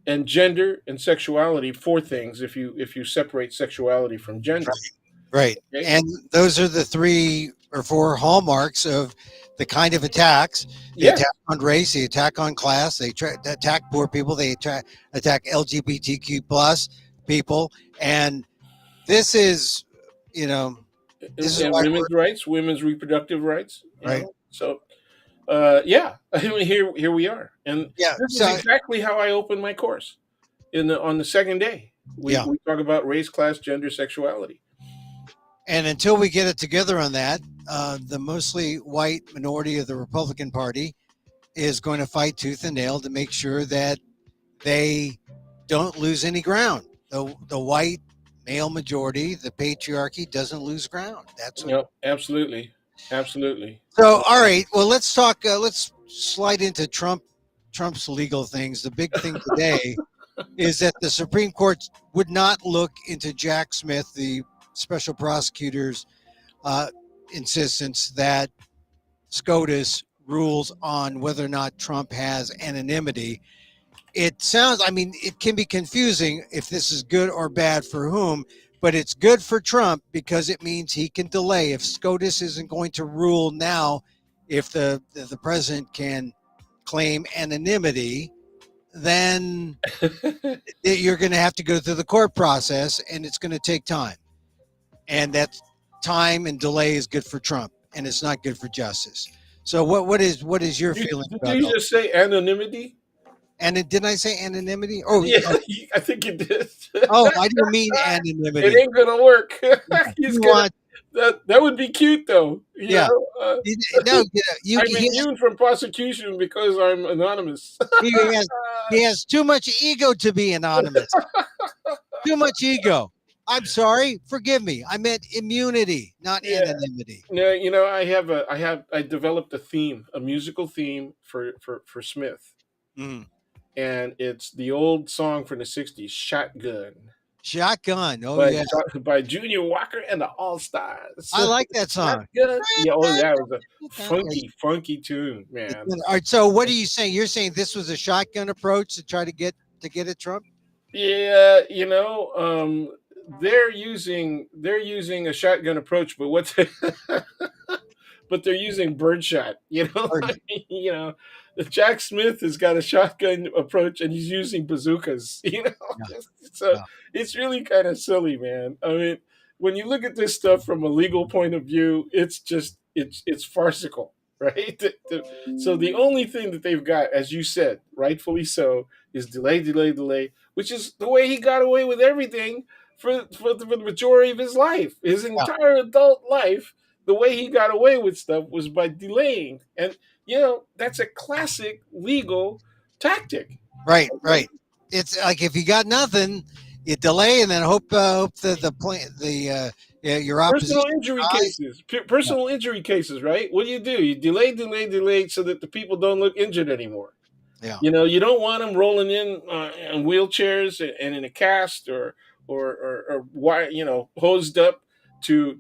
and gender and sexuality. Four things if you separate sexuality from gender. Right. Okay. And those are the three or four hallmarks of the kind of attacks. The Yes. attack on race, the attack on class, they try to attack poor people, they attack LGBTQ plus people. And this is, you know, this is And why we're women's rights, women's reproductive rights. right. So yeah, I mean, here we are, and Yeah. this is So exactly how I opened my course. On the second day, we yeah. we talk about race, class, gender, sexuality. And until we get it together on that, the mostly white minority of the Republican Party is going to fight tooth and nail to make sure that they don't lose any ground. The white male majority, the patriarchy, doesn't lose ground. That's what. Yep, absolutely, absolutely. So, all right. Well, let's talk. Let's slide into Trump's legal things. The big thing today is that the Supreme Court would not look into Jack Smith, the special prosecutor's uh, insistence that SCOTUS rules on whether or not Trump has anonymity. It sounds, I mean, it can be confusing if this is good or bad for whom, but it's good for Trump because it means he can delay. If SCOTUS isn't going to rule now, if the president can claim anonymity, then you're going to have to go through the court process and it's going to take time. And that time and delay is good for Trump and it's not good for justice. So what is your feeling Did about you all? just say anonymity? And didn't I say anonymity? Oh, Yeah, oh, I think you did. oh, I didn't mean It anonymity. ain't gonna work. Yeah. He's You gonna want, that would be cute though. yeah. No, I'm immune from prosecution because I'm anonymous. he has he has too much ego to be anonymous. Too much ego. I'm sorry. Forgive me. I meant immunity, not Yeah. anonymity. No, I developed a theme, a musical theme for Smith, Mm. and it's the old song from the '60s, "Shotgun" Shotgun. Oh by yeah, by Junior Walker and the All Stars. I like that song. Shotgun, yeah, oh yeah, it was a Yeah, funky tune, man. all right. So what are you saying? You're saying this was a shotgun approach to try to get at Trump? Yeah, they're using a shotgun approach, but but they're using birdshot. Or, Jack Smith has got a shotgun approach, and he's using bazookas. no, So no. it's really kind of silly, man. I mean, when you look at this stuff from a legal point of view, it's just it's farcical, right? So the only thing that they've got, as you said, rightfully so, is delay, delay, delay, which is the way he got away with everything for the majority of his life, his Yeah, entire adult life. The way he got away with stuff was by delaying, and that's a classic legal tactic. right, right. It's like if you got nothing, you delay and then hope the plan yeah, your opposition Personal injury dies. cases, personal injury cases, right? What do? You delay, delay, delay, so that the people don't look injured anymore. Yeah, You don't want them rolling in wheelchairs and in a cast or hosed up to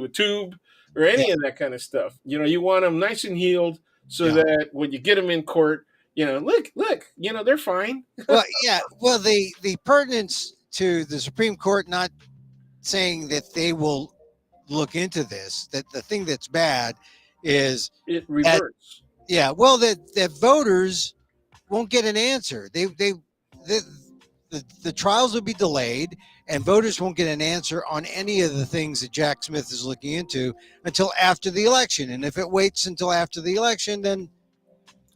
a tube or yeah. any of that kind of stuff. You want them nice and healed so Yeah. that when you get them in court, look, they're fine. Well, yeah. Well, the pertinence to the Supreme Court not saying that they will look into this. That the thing that's bad is It that reverts. yeah. Well, that voters won't get an answer. The trials will be delayed, and voters won't get an answer on any of the things that Jack Smith is looking into until after the election. And if it waits until after the election, then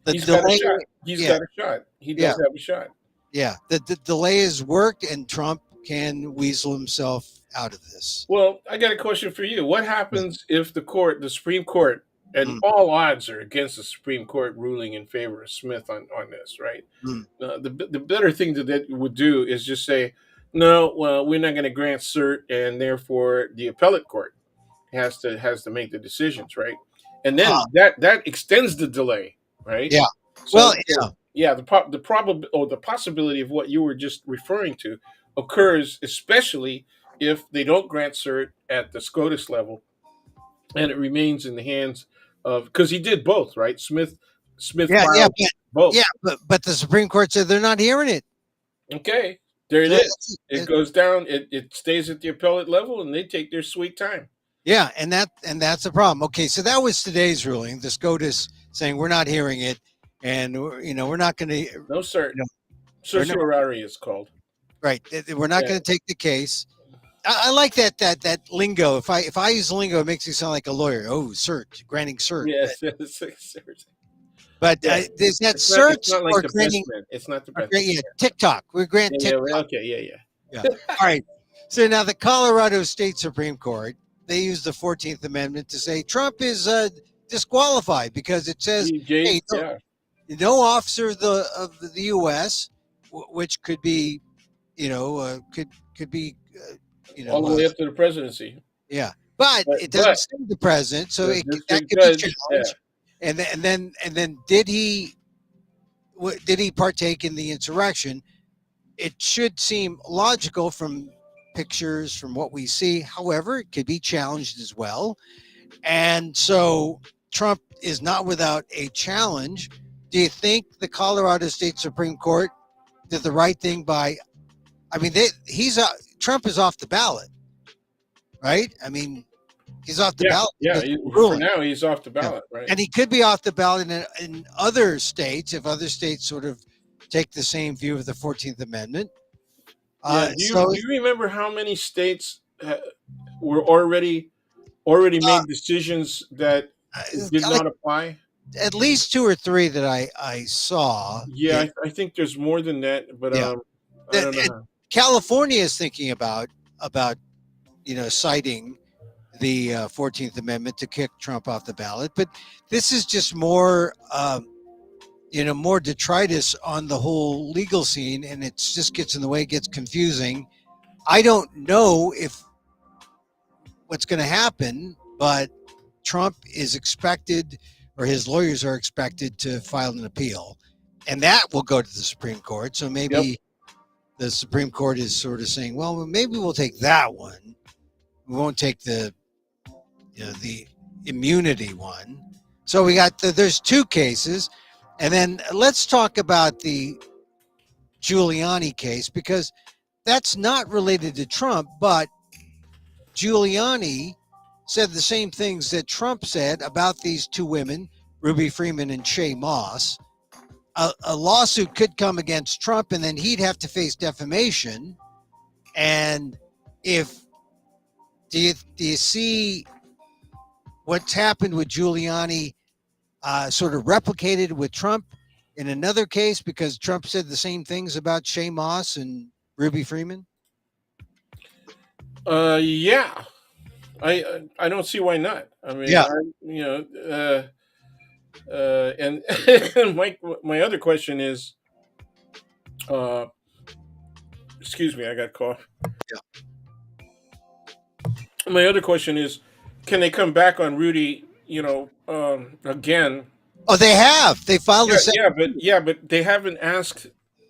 the He's got a delay. shot. He's Yeah, got a shot. He yeah. does have a shot. Yeah, the delay has worked, and Trump can weasel himself out of this. Well, I got a question for you. What happens if the Supreme Court, and Mm, all odds are against the Supreme Court ruling in favor of Smith on this, right? mm. The better thing that they would do is just say, no, well, we're not going to grant cert, and therefore the appellate court has to make the decisions, right? And Ah, then that extends the delay, right? yeah. So, Well, yeah, yeah, the possibility of what you were just referring to occurs, especially if they don't grant cert at the SCOTUS level, and it remains in the hands of, because he did both, right? Smith Yeah, yeah, filed yeah, both. but the Supreme Court said they're not hearing it. Okay, there it So is. It goes down. It stays at the appellate level, and they take their sweet time. yeah, and that's the problem. Okay, so that was today's ruling. The SCOTUS saying we're not hearing it, and we're not going to, No, sir. know, we're not Certiorari is called. right. We're not Yeah. going to take the case. I like that lingo. If I use lingo, it makes me sound like a lawyer. Oh, cert, granting cert. Yes. But Yeah. is that It's search not like or the best granting? man. It's not the Or, best. yeah, TikTok. We grant Yeah. Yeah. TikTok. Okay. Yeah. Yeah. Yeah. All right. So now the Colorado State Supreme Court, they use the 14th Amendment to say Trump is disqualified because it says, hey, Yeah. no officer of the U.S., which could be, could be, All the way up to the presidency. yeah, but it doesn't But say the president, so the that district could be judge. Yeah. challenged. And then did he partake in the insurrection? It should seem logical from pictures, from what we see. However, it could be challenged as well. And so Trump is not without a challenge. Do you think the Colorado State Supreme Court did the right thing by? I mean, Trump is off the ballot, right? I mean, he's off the Yeah. ballot Yeah. because of the For ruling. now, he's off the Yeah. ballot, right? And he could be off the ballot in other states if other states sort of take the same view of the 14th Amendment. Yeah. So Do you remember how many states were already uh, made decisions that it did like not apply? at least two or three that I saw. Yeah, I think there's more than that, but Yeah, I don't know. California is thinking about citing the 14th Amendment to kick Trump off the ballot, but this is just more more detritus on the whole legal scene, and it just gets in the way, it gets confusing. I don't know if what's going to happen, but Trump is expected, or his lawyers are expected, to file an appeal, and that will go to the Supreme Court. So Yep. maybe the Supreme Court is sort of saying, well, maybe we'll take that one. We won't take the immunity one. So we got there's two cases, and then let's talk about the Giuliani case, because that's not related to Trump, but Giuliani said the same things that Trump said about these two women, Ruby Freeman and Shay Moss. A lawsuit could come against Trump, and then he'd have to face defamation. And if do you see what's happened with Giuliani sort of replicated with Trump in another case, because Trump said the same things about Shay Moss and Ruby Freeman? Yeah. I don't see why not. I mean, Yeah. and my other question is, uh, excuse me, I got cough. Yeah. My other question is, can they come back on Rudy? Again. Oh, they have. They filed Yeah, a second. but they haven't asked.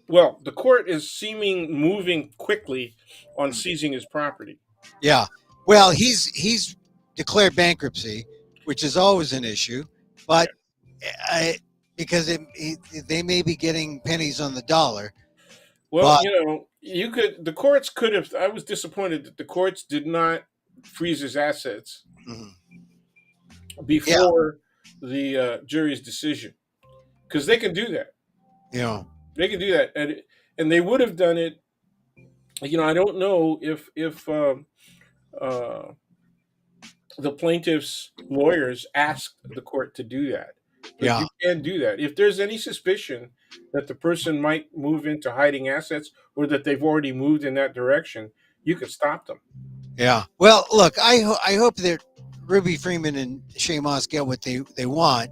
Well, the court is moving quickly on seizing his property. Yeah. Well, he's declared bankruptcy, which is always an issue, but because they may be getting pennies on the dollar. Well, But the courts could have. I was disappointed that the courts did not freeze his assets before the jury's decision, because they can do that. They can do that, and they would have done it. I don't know if the plaintiff's lawyers asked the court to do that. But you can do that if there's any suspicion that the person might move into hiding assets, or that they've already moved in that direction. You can stop them. Yeah. Well, look, I hope that Ruby Freeman and Shay Moss get what they want.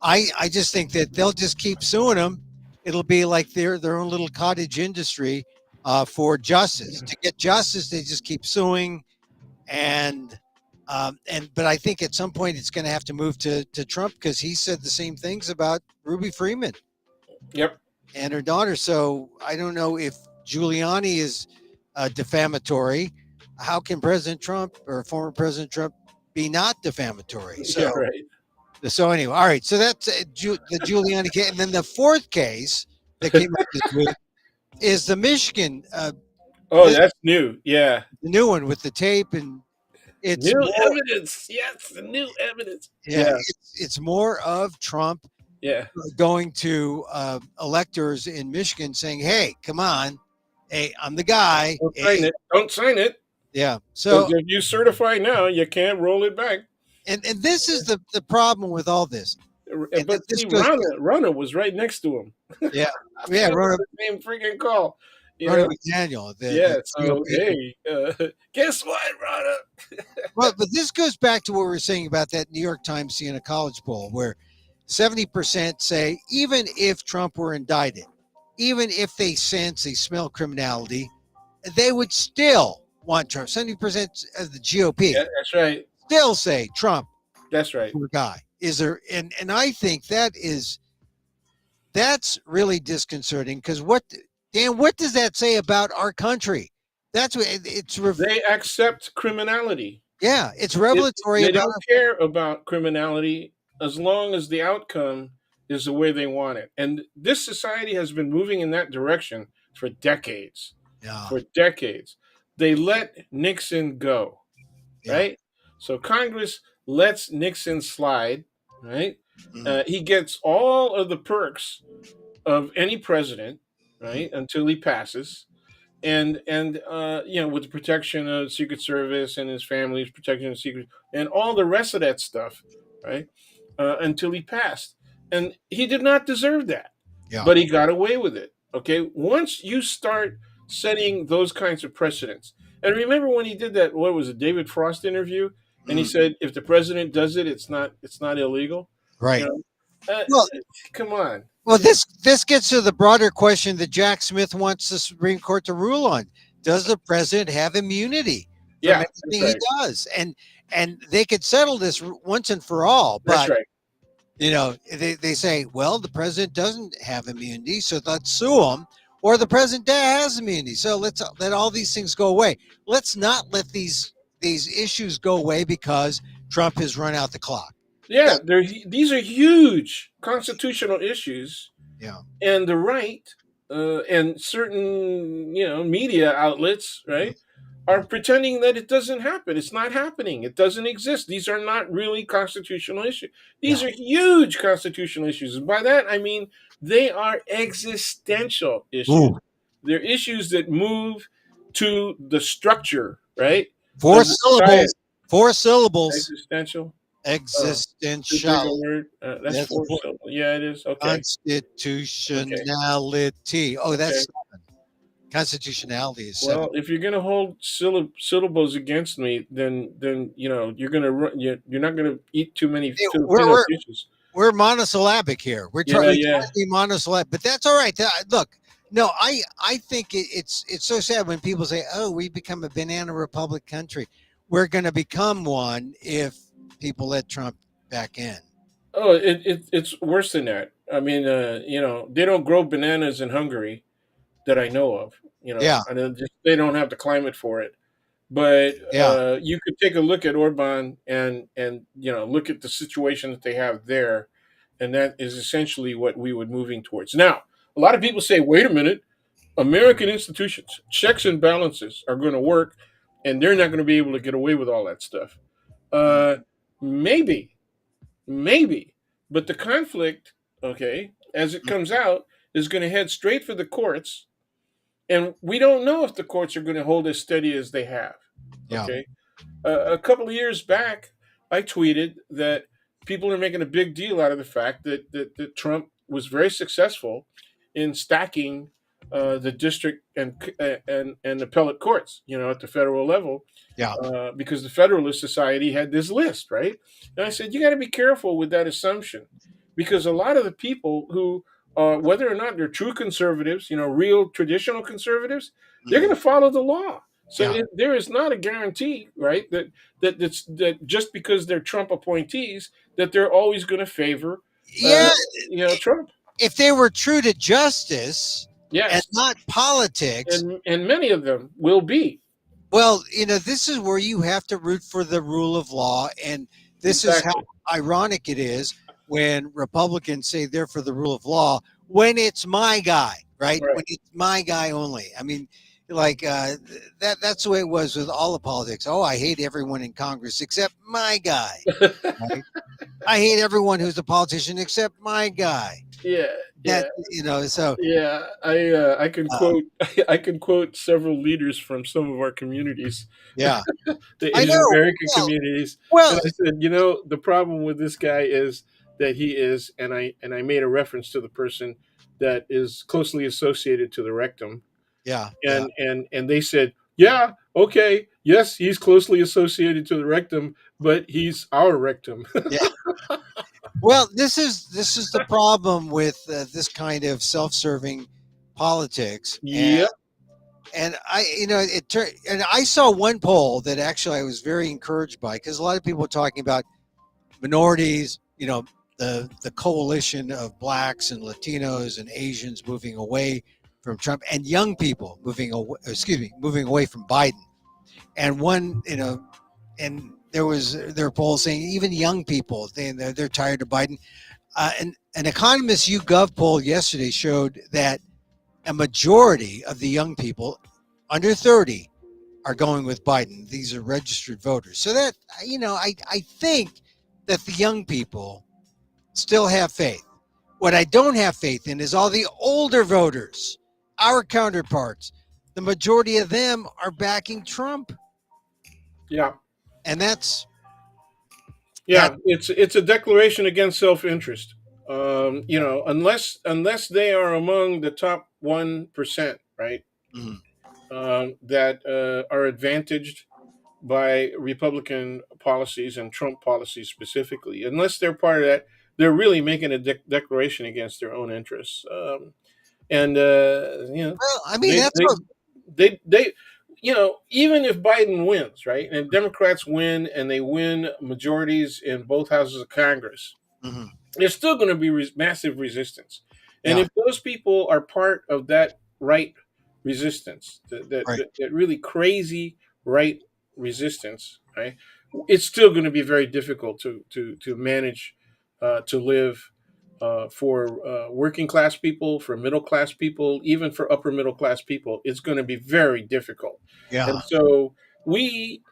I just think that they'll just keep suing them. It'll be like their own little cottage industry for justice. To get justice, they just keep suing, but I think at some point it's going to have to move to Trump, because he said the same things about Ruby Freeman. Yep. And her daughter. So I don't know if Giuliani is defamatory, how can President Trump or former President Trump be not defamatory? Yeah, right. So anyway, all right. So that's the Giuliani case, and then the fourth case that came up this week is the Michigan, Oh, this that's new. Yeah. the new one with the tape, and it's New more, evidence. Yes, the new evidence. yeah, Yeah. it's more of Trump Yeah. going to electors in Michigan saying, "Hey, come on, hey, I'm the guy." Don't sign Hey, it. Don't sign it. yeah. Because So if you certify now, you can't roll it back. and this is the problem with all this, and But this see, goes, Rana was right next to him. yeah, I yeah, forgot Ronna, what his name freaking call. You Ronna know? McDaniel, the Yeah. So GOP. hey, guess what, Rana? Well, but this goes back to what we were saying about that New York Times Siena College poll, where 70% say even if Trump were indicted, even if they sense they smell criminality, they would still want Trump. 70% of the GOP Yeah, that's right. still say Trump That's is right. your guy. Is there? And I think that's really disconcerting because Dan, what does that say about our country? That's what They accept criminality. yeah, it's It, revelatory they about don't care about criminality as long as the outcome is the way they want it. And this society has been moving in that direction for decades. yeah, For decades. They let Nixon go, yeah. right? So Congress lets Nixon slide, right? Mm, He gets all of the perks of any president, mm, right, until he passes, and you know, with the protection of Secret Service and his family's protection of secret and all the rest of that stuff, right? Until he passed, and he did not deserve that, yeah. but he got away with it. Okay, once you start setting those kinds of precedents, and remember when he did that, what was it, David Frost interview, and he Mm, said if the president does it, it's not illegal. You right. know, uh, Well, come on. well, this gets to the broader question that Jack Smith wants the Supreme Court to rule on. Does the president have immunity from Yeah, that's everything he right. does? And they could settle this once and for all, That's but right. they say, well, the president doesn't have immunity, so let's sue him, or the president has immunity, so let's let all these things go away. Let's not let these issues go away because Trump has run out the clock. Yeah, That these are huge constitutional issues, yeah, and the right and certain media outlets, right, are pretending that it doesn't happen. It's not happening. It doesn't exist. These are not really constitutional issues. yeah. These are huge constitutional issues, and by that I mean they are existential issues. Ooh, They're issues that move to the structure, right, four of syllables. society. 4 syllables. Existential. Oh, too big a Existential. word. That's That's four syllables. Yeah, it is. Okay. Okay. constitutionality. Oh, Okay. that's constitutionality is seven. Well, if you're gonna hold syllables against me, then you're gonna you're not gonna eat too many Hey, Filipino dishes. we're monosyllabic here. Yeah, We try yeah. to be monosyllabic, but that's all right. Look, no, I think it's so sad when people say, "Oh, we become a banana republic country." We're going to become one if people let Trump back in. Oh, it's worse than that. I mean, they don't grow bananas in Hungary that I know of. Yeah, And they don't have the climate for it. But yeah, you could take a look at Orban and look at the situation that they have there, and that is essentially what we would moving towards. Now, a lot of people say, "Wait a minute, American institutions, checks and balances are going to work, and they're not going to be able to get away with all that stuff." mm, Uh, maybe, maybe, but the conflict, okay, as it mm, comes out, is going to head straight for the courts, and we don't know if the courts are going to hold as steady as they have. yeah, Okay, a couple of years back, I tweeted that people are making a big deal out of the fact that Trump was very successful in stacking the district and appellate courts, at the federal level, yeah, because the Federalist Society had this list, right? And I said, you got to be careful with that assumption, because a lot of the people who, whether or not they're true conservatives, real traditional conservatives, they're going mm, to follow the law. So yeah, there is not a guarantee, right, that just because they're Trump appointees, that they're always going to favor, uh, yeah. Trump. If they were true to justice and Yes, not politics, and many of them will be. Well, this is where you have to root for the rule of law, and this is how Exactly. ironic it is when Republicans say they're for the rule of law when it's my guy, right? Right. When it's my guy only. I mean, like that's the way it was with all the politics. Oh, I hate everyone in Congress except my guy. Right? I hate everyone who's a politician except my guy. Yeah. That Yeah. so Yeah. I can uh, quote I can quote several leaders from some of our communities, yeah, the I Asian know. American Well, communities, and well, I said, the problem with this guy is that he is, and I made a reference to the person that is closely associated to the rectum, yeah, yeah, and they said, yeah, okay, yes, he's closely associated to the rectum, but he's our rectum. yeah. Well, this is the problem with this kind of self-serving politics, and Yep. and I it turned and I saw one poll that actually I was very encouraged by because a lot of people were talking about minorities, the coalition of blacks and Latinos and Asians moving away from Trump and young people moving away from Biden, and one and there were polls saying even young people they're tired of Biden. An Economist YouGov poll yesterday showed that a majority of the young people under 30 are going with Biden. These are registered voters. So that, I think that the young people still have faith. What I don't have faith in is all the older voters, our counterparts. The majority of them are backing Trump. Yeah. And that's that. Yeah, it's a declaration against self-interest. Unless they are among the top 1%, right? Mhm. That are advantaged by Republican policies and Trump policies specifically. Unless they're part of that, they're really making a declaration against their own interests. And Well, I mean, they that's they what. they even if Biden wins, right, and Democrats win and they win majorities in both houses of Congress, Mhm. there's still going to be massive resistance. And Yeah, if those people are part of that right resistance, right. that really crazy right resistance, right, it's still going to be very difficult to manage, to live, for working class people, for middle class people, even for upper middle class people. It's going to be very difficult. Yeah. And so we,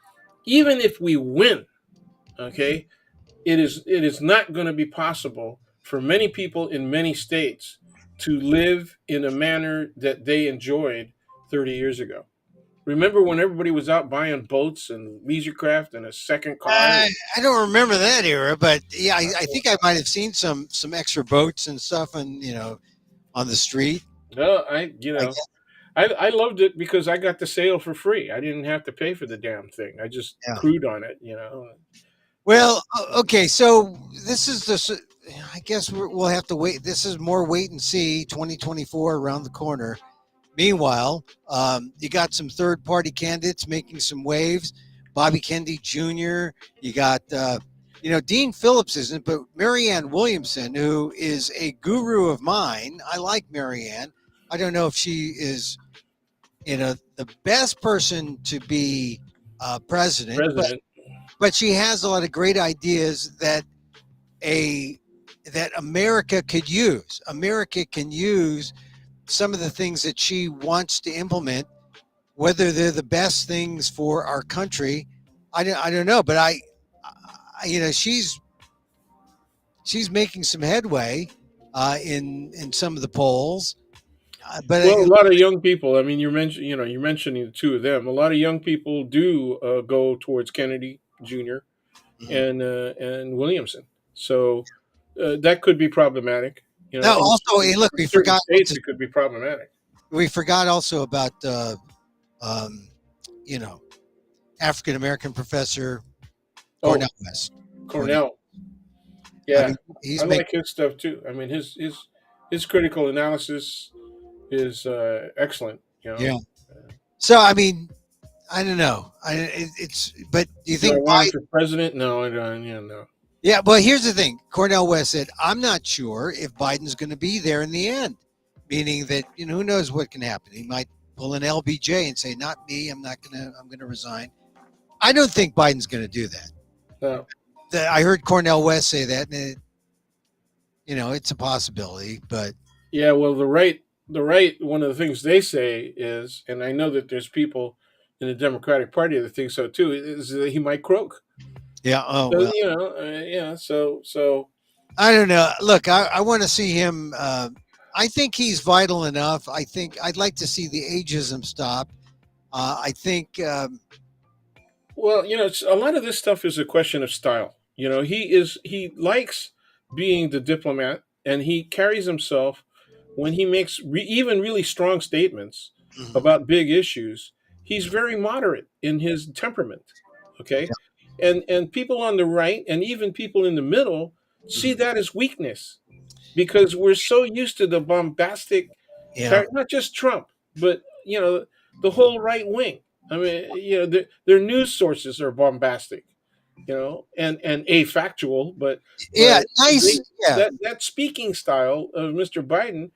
even if we win, okay, it is not going to be possible for many people in many states to live in a manner that they enjoyed 30 years ago. Remember when everybody was out buying boats and leisure craft and a second car? I don't remember that era, but yeah, I think I might have seen some extra boats and stuff, and on the street. No, I you I know guess. I loved it because I got to sail for free. I didn't have to pay for the damn thing. I just Yeah. crewed on it. Well, okay. So this is the. I guess we'll have to wait. This is more wait and see. 2024 around the corner. Meanwhile, you got some third party candidates making some waves. Bobby Kennedy Jr. You got, Dean Phillips isn't, but Marianne Williamson, who is a guru of mine. I like Marianne. I don't know if she is, the best person to be president, but President. she has a lot of great ideas a that America could use. America can use some of the things that she wants to implement, whether they're the best things for our country. I don't know, but she's making some headway in some of the polls. But Well, a lot of young people. I mean, you're mentioning the two of them. A lot of young people do go towards Kennedy Jr. Mhm. and Williamson. So that could be problematic. Now, In, also, hey, look, in certain states, it could be problematic. we forgot also about um, you know African American professor Cornell Oh, West. Cornell. Cornell. I Yeah, mean, I he's making like his stuff too. I mean, his critical analysis is excellent. yeah. So I mean, I don't know. It's but do you Do I think want him Biden? for president? No, I don't. Yeah, no. Yeah, but here's the thing. Cornell West said, "I'm not sure if Biden's going to be there in the end," meaning that who knows what can happen. He might. pull an LBJ and say, "Not me. I'm not gonna. I'm gonna resign." I don't think Biden's gonna do that. No. I heard Cornel West say that, and it's a possibility. But Yeah, well, the right, one of the things they say is, and I know that there's people in the Democratic Party that think so too, is that he might croak. yeah, oh So, well, yeah. So I don't know. Look, I want to see him. I think he's vital enough. I think I'd like to see the ageism stop. I think, well, a lot of this stuff is a question of style. He likes being the diplomat, and he carries himself when he makes even really strong statements mhm, about big issues. He's very moderate in his temperament. Okay, and people on the right and even people in the middle see mhm, that as weakness because we're so used to the bombastic yeah. not just Trump, but the whole right wing. I mean, their news sources are bombastic, and afactual, but Yeah, nice. Yeah. that speaking style of Mr. Biden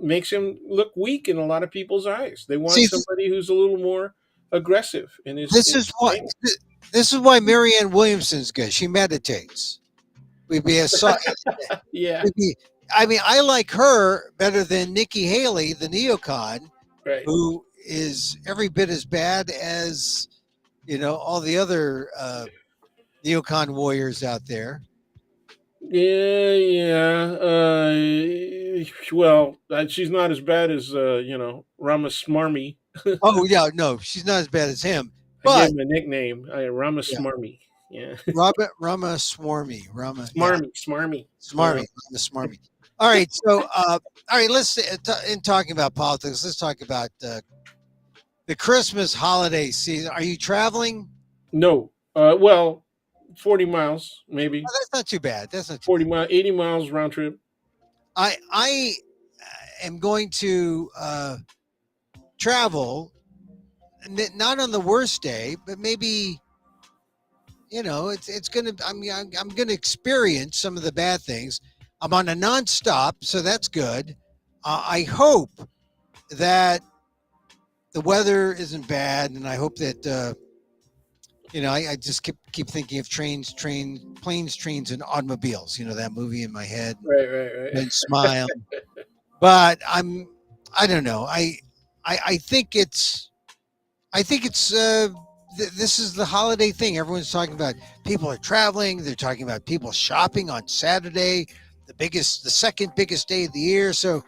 makes him look weak in a lot of people's eyes. They want See, somebody who's a little more aggressive in his this is what statement. this is why Marianne Williamson's good. She meditates. We'd be a so- Yeah, we'd be, I mean, I like her better than Nikki Haley, the neocon, right. who is every bit as bad as all the other neocon warriors out there. Yeah, yeah. Well, she's not as bad as Ramasmarmy. Oh yeah, no, she's not as bad as him. I gave But him a nickname, yeah, Ramasmarmy. Yeah, Robert Rama Swarmy, Rama, yeah, Smarmy. Smarmy, Rama Smarmy. All right, so all right, let's in talking about politics, let's talk about the Christmas holiday season. Are you traveling? No, well, 40 miles maybe. Oh, that's not too bad. That's not too bad. 80 miles round trip. I am going to travel, not on the worst day, but maybe it's gonna. I'm gonna experience some of the bad things. I'm on a nonstop, so that's good. I hope that the weather isn't bad, and I hope that I just keep thinking of planes, trains, and automobiles. That movie in my head, Right, right, right. and smile. But I don't know. I think it's this is the holiday thing. Everyone's talking about people are traveling. They're talking about people shopping on Saturday, the second biggest day of the year. So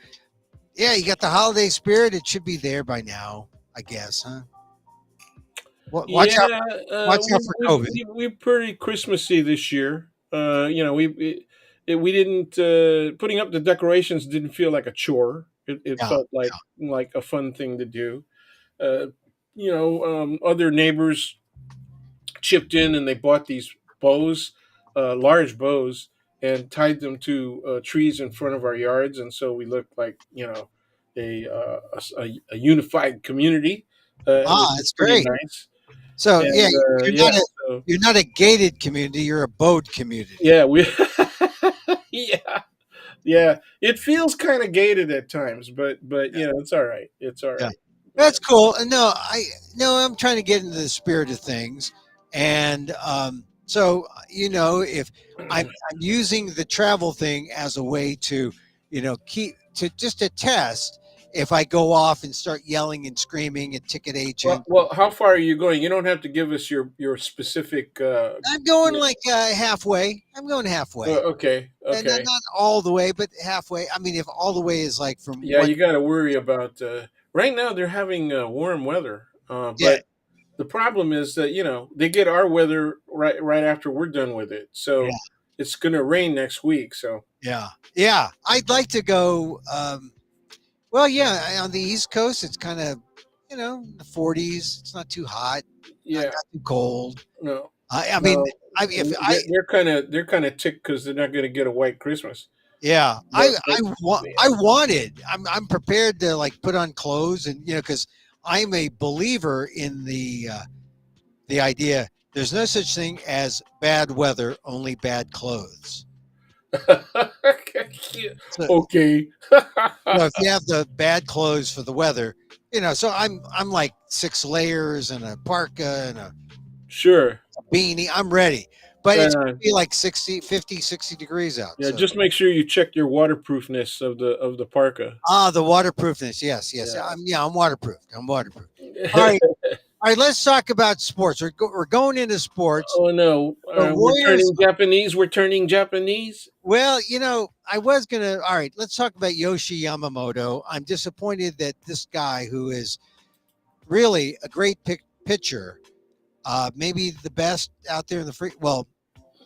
yeah, you got the holiday spirit. It should be there by now, I guess, huh? Watch out! Yeah, Watch out for COVID. we're pretty Christmassy this year. We didn't putting up the decorations didn't feel like a chore. It Yeah, felt like a fun thing to do. Uh, Other neighbors chipped in and they bought these bows, large bows, and tied them to trees in front of our yards, and so we looked like a unified community, which is that's pretty great. nice. So yeah, And you're not a so you're not a gated community. You're a bowed community. yeah, we yeah, yeah. It feels kind of gated at times, but it's all right. It's all Yeah, right. Yeah. that's cool. And no, I'm trying to get into the spirit of things, and so if I'm using the travel thing as a way to keep to just to test if I go off and start yelling and screaming at ticket Well, agent. well, how far are you going? You don't have to give us your specific. I'm going like halfway. I'm going halfway, Okay, and not, okay. not all the way, but halfway. I mean, if all the way is like from Yeah, one, you got to worry about. Right now, they're having warm weather, yeah, but the problem is that they get our weather right after we're done with it. yeah, So it's going to rain next week. So yeah. I'd like to go. Well, yeah, on the East Coast, it's kind of, the 40s. It's not too hot, yeah, not too cold. no, I mean, no, if they're kind of ticked because they're not going to get a white Christmas. yeah, But I yeah. wanted. I'm prepared to like put on clothes and because I'm a believer in the idea. There's no such thing as bad weather, only bad clothes. So, Okay. if you have the bad clothes for the weather, So I'm like 6 layers and a parka and a Sure. beanie. I'm ready, but it's Uh, gonna be like 60, 50, 60 degrees out. yeah, So just make sure you check your waterproofness of the parka. the waterproofness. Yes, yes. Yeah. I'm waterproof. I'm waterproof. All right, all right. Let's talk about sports. We're going into sports. Oh no, The we're Warriors. turning Japanese. We're turning Japanese. Well, I was gonna. All right, let's talk about Yoshi Yamamoto. I'm disappointed that this guy, who is really a great pitcher, maybe the best out there in the free. Well,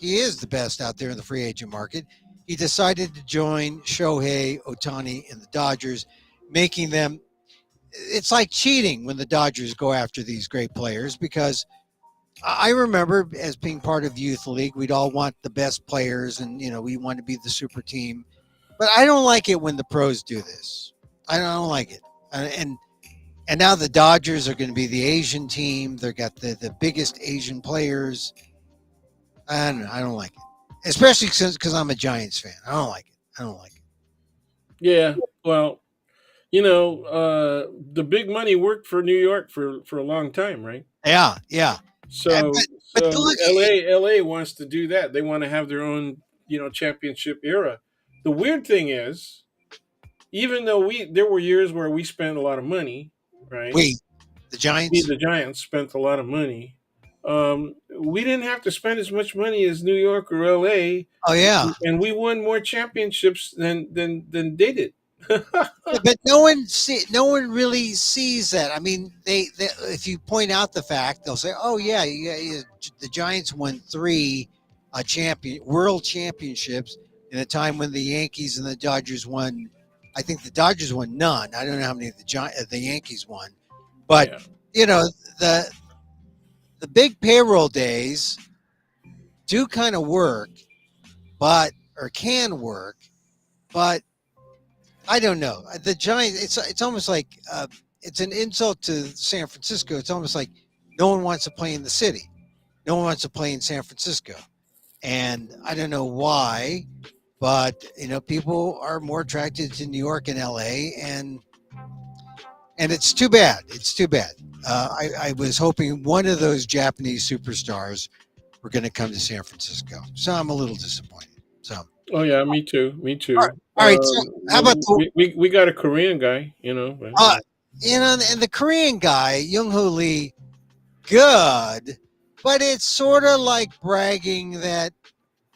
he is the best out there in the free agent market. He decided to join Shohei Otani and the Dodgers, making them. It's like cheating when the Dodgers go after these great players because I remember as being part of youth league, we'd all want the best players, and we want to be the super team. But I don't like it when the pros do this. I don't like it, and now the Dodgers are going to be the Asian team. They've got the biggest Asian players. I don't like it, especially since because I'm a Giants fan. I don't like it. I don't like it. Yeah. Well, the big money worked for New York for a long time, right? Yeah, yeah. So But so look, LA wants to do that. They want to have their own, championship era. The weird thing is, even though we there were years where we spent a lot of money, right? wait, the We, Giants. the Giants, spent a lot of money. We didn't have to spend as much money as New York or LA, Oh yeah. and we won more championships than they did. Yeah, but no one really sees that. I mean, they if you point out the fact, they'll say, "Oh yeah, yeah, yeah the Giants won three world championships in a time when the Yankees and the Dodgers won. I think the Dodgers won none. I don't know how many the Yankees won, but Yeah, you know the the big payroll days do kind of work, but or can work, but I don't know. The Giants. It's almost like it's an insult to San Francisco. It's almost like no one wants to play in the city. No one wants to play in San Francisco, and I don't know why, but people are more attracted to New York and L.A. and it's too bad. It's too bad. I was hoping one of those Japanese superstars were going to come to San Francisco, so I'm a little disappointed. So, oh yeah, me too, me all right. too. All right, so how about the We got a Korean guy, but, uh, and the Korean guy, Young Ho Lee, good, but it's sort of like bragging that,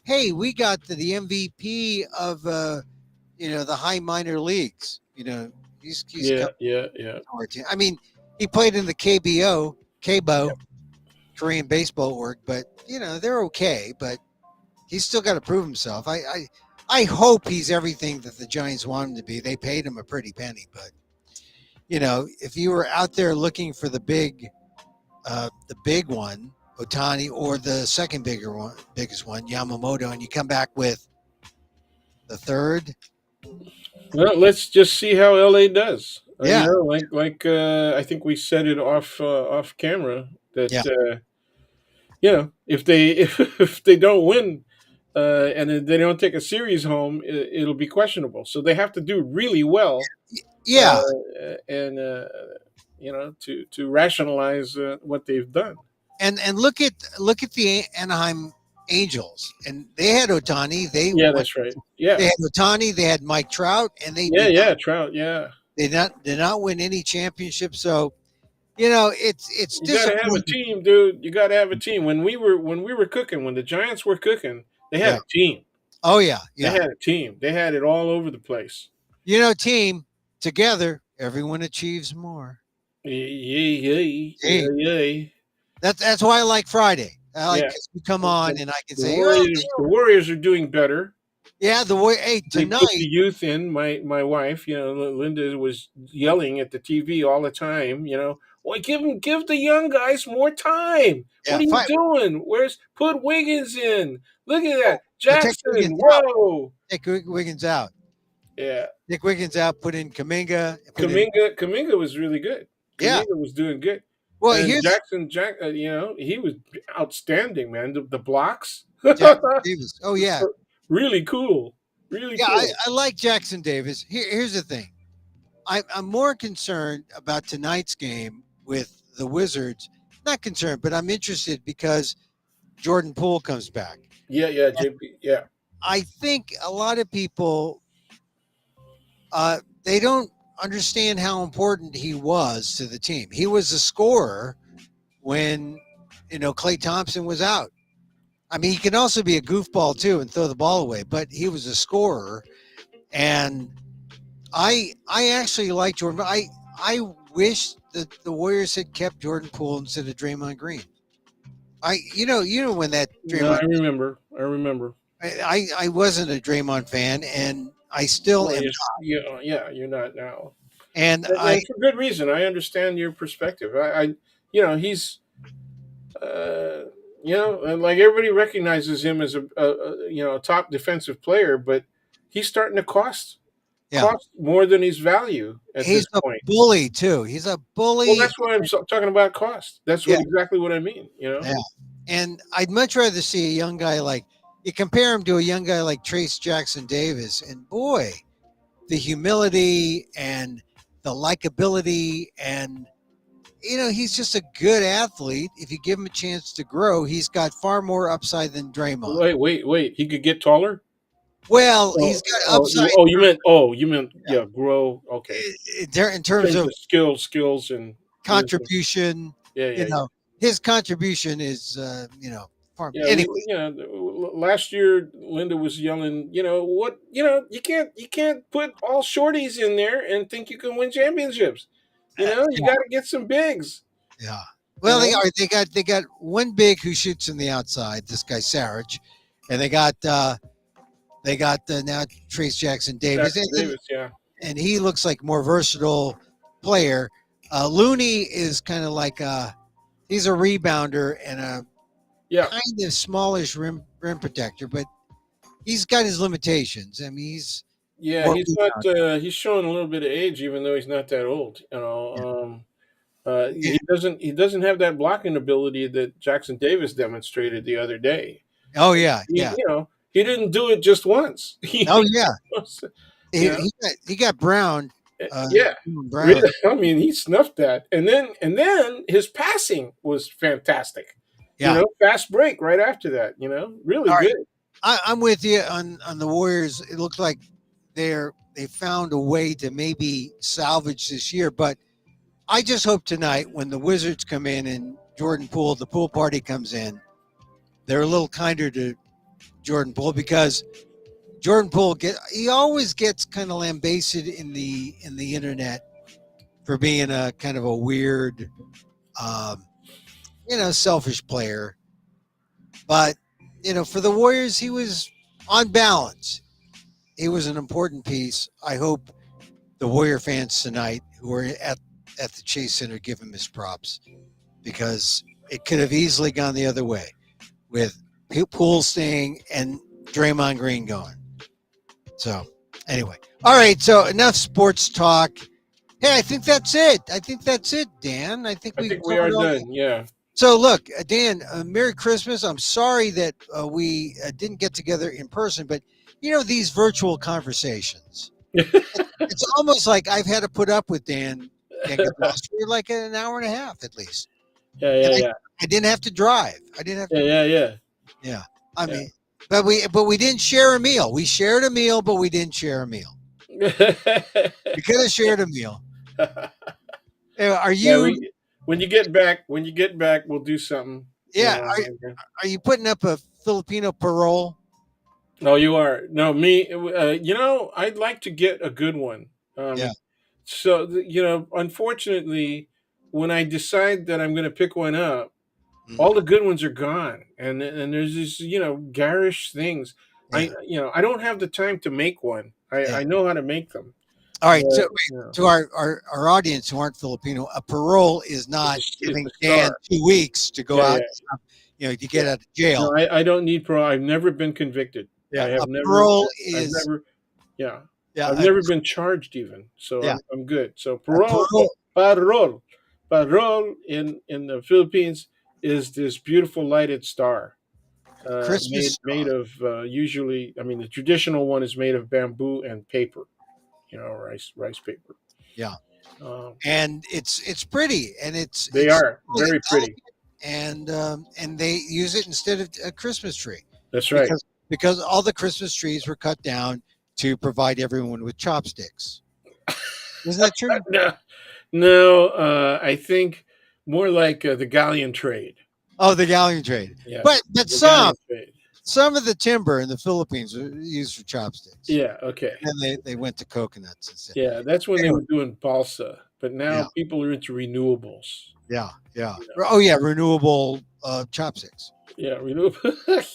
hey, we got the MVP of the high minor leagues. He's yeah, coming yeah, yeah, to our team. I mean, he played in the KBO, yep. Korean Baseball Org, but they're okay, but he's still got to prove himself. I hope he's everything that the Giants want him to be. They paid him a pretty penny, but if you were out there looking for the big one, Otani, or the second biggest one, Yamamoto, and you come back with the third, Well, let's just see how LA does. yeah, I think we said it off camera yeah, that if they if they don't win, and then they don't take a series home, it'll be questionable. So they have to do really well, yeah, and to rationalize what they've done. and look at the Anaheim Angels, and they had Otani. Yeah, that's right. Yeah, They had Otani, they had Mike Trout, and they yeah, did not yeah. Trout. Yeah, win any championships. So it's you got to have a disappointing. team, dude. You got to have a team. When we were cooking, when the Giants were cooking, they had Yeah. a team. Oh yeah, They yeah. had a team. They had it all over the place. Team together, everyone achieves more. Yay, yay, Hey, yay, yay. that's why I like Friday. I like Yeah. 'cause we come The, on the, and I can the say, oh Warriors. The Warriors are doing better. yeah, the way hey They put the tonight, youth in. My wife, Linda was yelling at the TV all the time. Well, give the young guys more time. What yeah, are you fight. doing? Put Wiggins in? Look at Oh, that, well, take Jackson. Wiggins out. Whoa, Take Wiggins out. yeah. Take Wiggins out. Put in Kaminga. Put in Kaminga was really good. yeah. Kaminga was doing good, Well, and here's he was outstanding, man. The blocks, Jackson Davis. Oh yeah, really cool, really yeah. I, cool. I like Jackson Davis. Here's the thing. I'm more concerned about tonight's game with the Wizards. Not concerned, but I'm interested because Jordan Poole comes back. Yeah, yeah, JP. Yeah, I think a lot of people they don't understand how important he was to the team. He was a scorer when Clay Thompson was out. I mean, he can also be a goofball too and throw the ball away, but he was a scorer, and I actually like Jordan. I wish that the Warriors had kept Jordan Poole instead of Draymond Green. I when that no, Draymond, I remember. I remember. I wasn't a Draymond fan, and I still Well, am. yeah, you're not now, And I and for good reason. I understand your perspective. He's, uh, and like everybody recognizes him as a top defensive player, but he's starting to yeah, cost more than his value at he's this a point. bully too. He's a Well, bully. that's why talking about cost. That's Yeah, what exactly what I mean. You know. yeah. And I'd much rather see a young guy like you compare him to a young guy like Trace Jackson Davis, and boy, the humility and the likability and he's just a good athlete. If you give him a chance to grow, he's got far more upside than Draymond. Wait. He could get taller. Well, Oh, he's got upside you meant yeah, grow. Okay, in in terms terms of of skills and wisdom. contribution. Yeah, You yeah, yeah. know, his contribution is far. Yeah, Anyway, last year Linda was yelling, what, you can't put all shorties in there and think you can win championships. You yeah, got to get some bigs. yeah. You Well, they know, are. They got one big who shoots from the outside. This guy Sarich, and they got now Trace Jackson Davis, Jackson Davis. Yeah, and he looks like more versatile player. Looney is kind of like he's a rebounder and a yeah, kind of smallish rim protector, but he's got his limitations. I mean, he's yeah. more He's not. rebound. He's showing a little bit of age, even though he's not that old. Yeah. He doesn't have that blocking ability that Jackson Davis demonstrated the other day. Oh yeah, He yeah. he didn't do it just once. Oh yeah. You He, know, he got Brown, yeah, Brown. really. I mean, he snuffed that, and then his passing was fantastic. Yeah. Fast break right after that. Really All right. good. I'm with you on the Warriors. It looked like they found a way to maybe salvage this year, but I just hope tonight when the Wizards come in and the pool party comes in, they're a little kinder to Jordan Poole because Jordan Poole he always gets kind of lambasted in the internet for being a kind of a weird, um, selfish player. But for the Warriors, he was on balance. He was an important piece. I hope the Warrior fans tonight who are at the Chase Center give him his props because it could have easily gone the other way with Poole staying and Draymond Green going. So anyway, all right. So enough sports talk. Hey, I think that's it. Dan. I think I we've think we are covered all. done. Yeah. So look, Dan, Merry Christmas. I'm sorry that we didn't get together in person, but these virtual conversations. It's almost like I've had to put up with Dan Gonzalez for like an hour and a half at least, Yeah, and yeah, I, yeah, I didn't have to drive. I didn't have to. yeah, yeah, Yeah, I yeah, mean, but we didn't share a meal. We shared a meal, but we didn't share a meal. yeah. We could have shared a meal. Are Yeah, you? when you get back, we'll do something. Yeah, are you putting up a Filipino parole? No, you are. No, me. I'd like to get a good one. Yeah. So, unfortunately, when I decide that I'm going to pick one up, all Mm, the good ones are gone, and there's these garish things. yeah. I don't have the time to make one. Yeah. I know how to make them. All right. So But, to our audience who aren't Filipino, a parole is not it's a giving Dan star. 2 weeks to go Yeah, out, yeah, to get yeah. out of jail. No, I don't need parole. I've never been convicted. Yeah. A parole is Yeah, yeah. I've never been charged even, so Yeah. I'm good. So A parole parole in the Philippines is this beautiful lighted star, Christmas made star. of usually. I mean, the traditional one is made of bamboo and paper, rice paper. Yeah. Um, And it's pretty, and they it's are really very pretty. elegant, and they use it instead of a Christmas tree That's right. because all the Christmas trees were cut down to provide everyone with chopsticks. Isn't that true? No, no, I think more like the galleon trade. Oh, the galleon trade. Yes, But the galleon trade. some of the timber in the Philippines are used for chopsticks. Yeah. Okay. And they went to coconuts instead. Yeah, that's when they Anyway, were doing balsa, but yeah, now people are into renewables. yeah, yeah. You know? Oh yeah, renewable chopsticks. Yeah, renewable.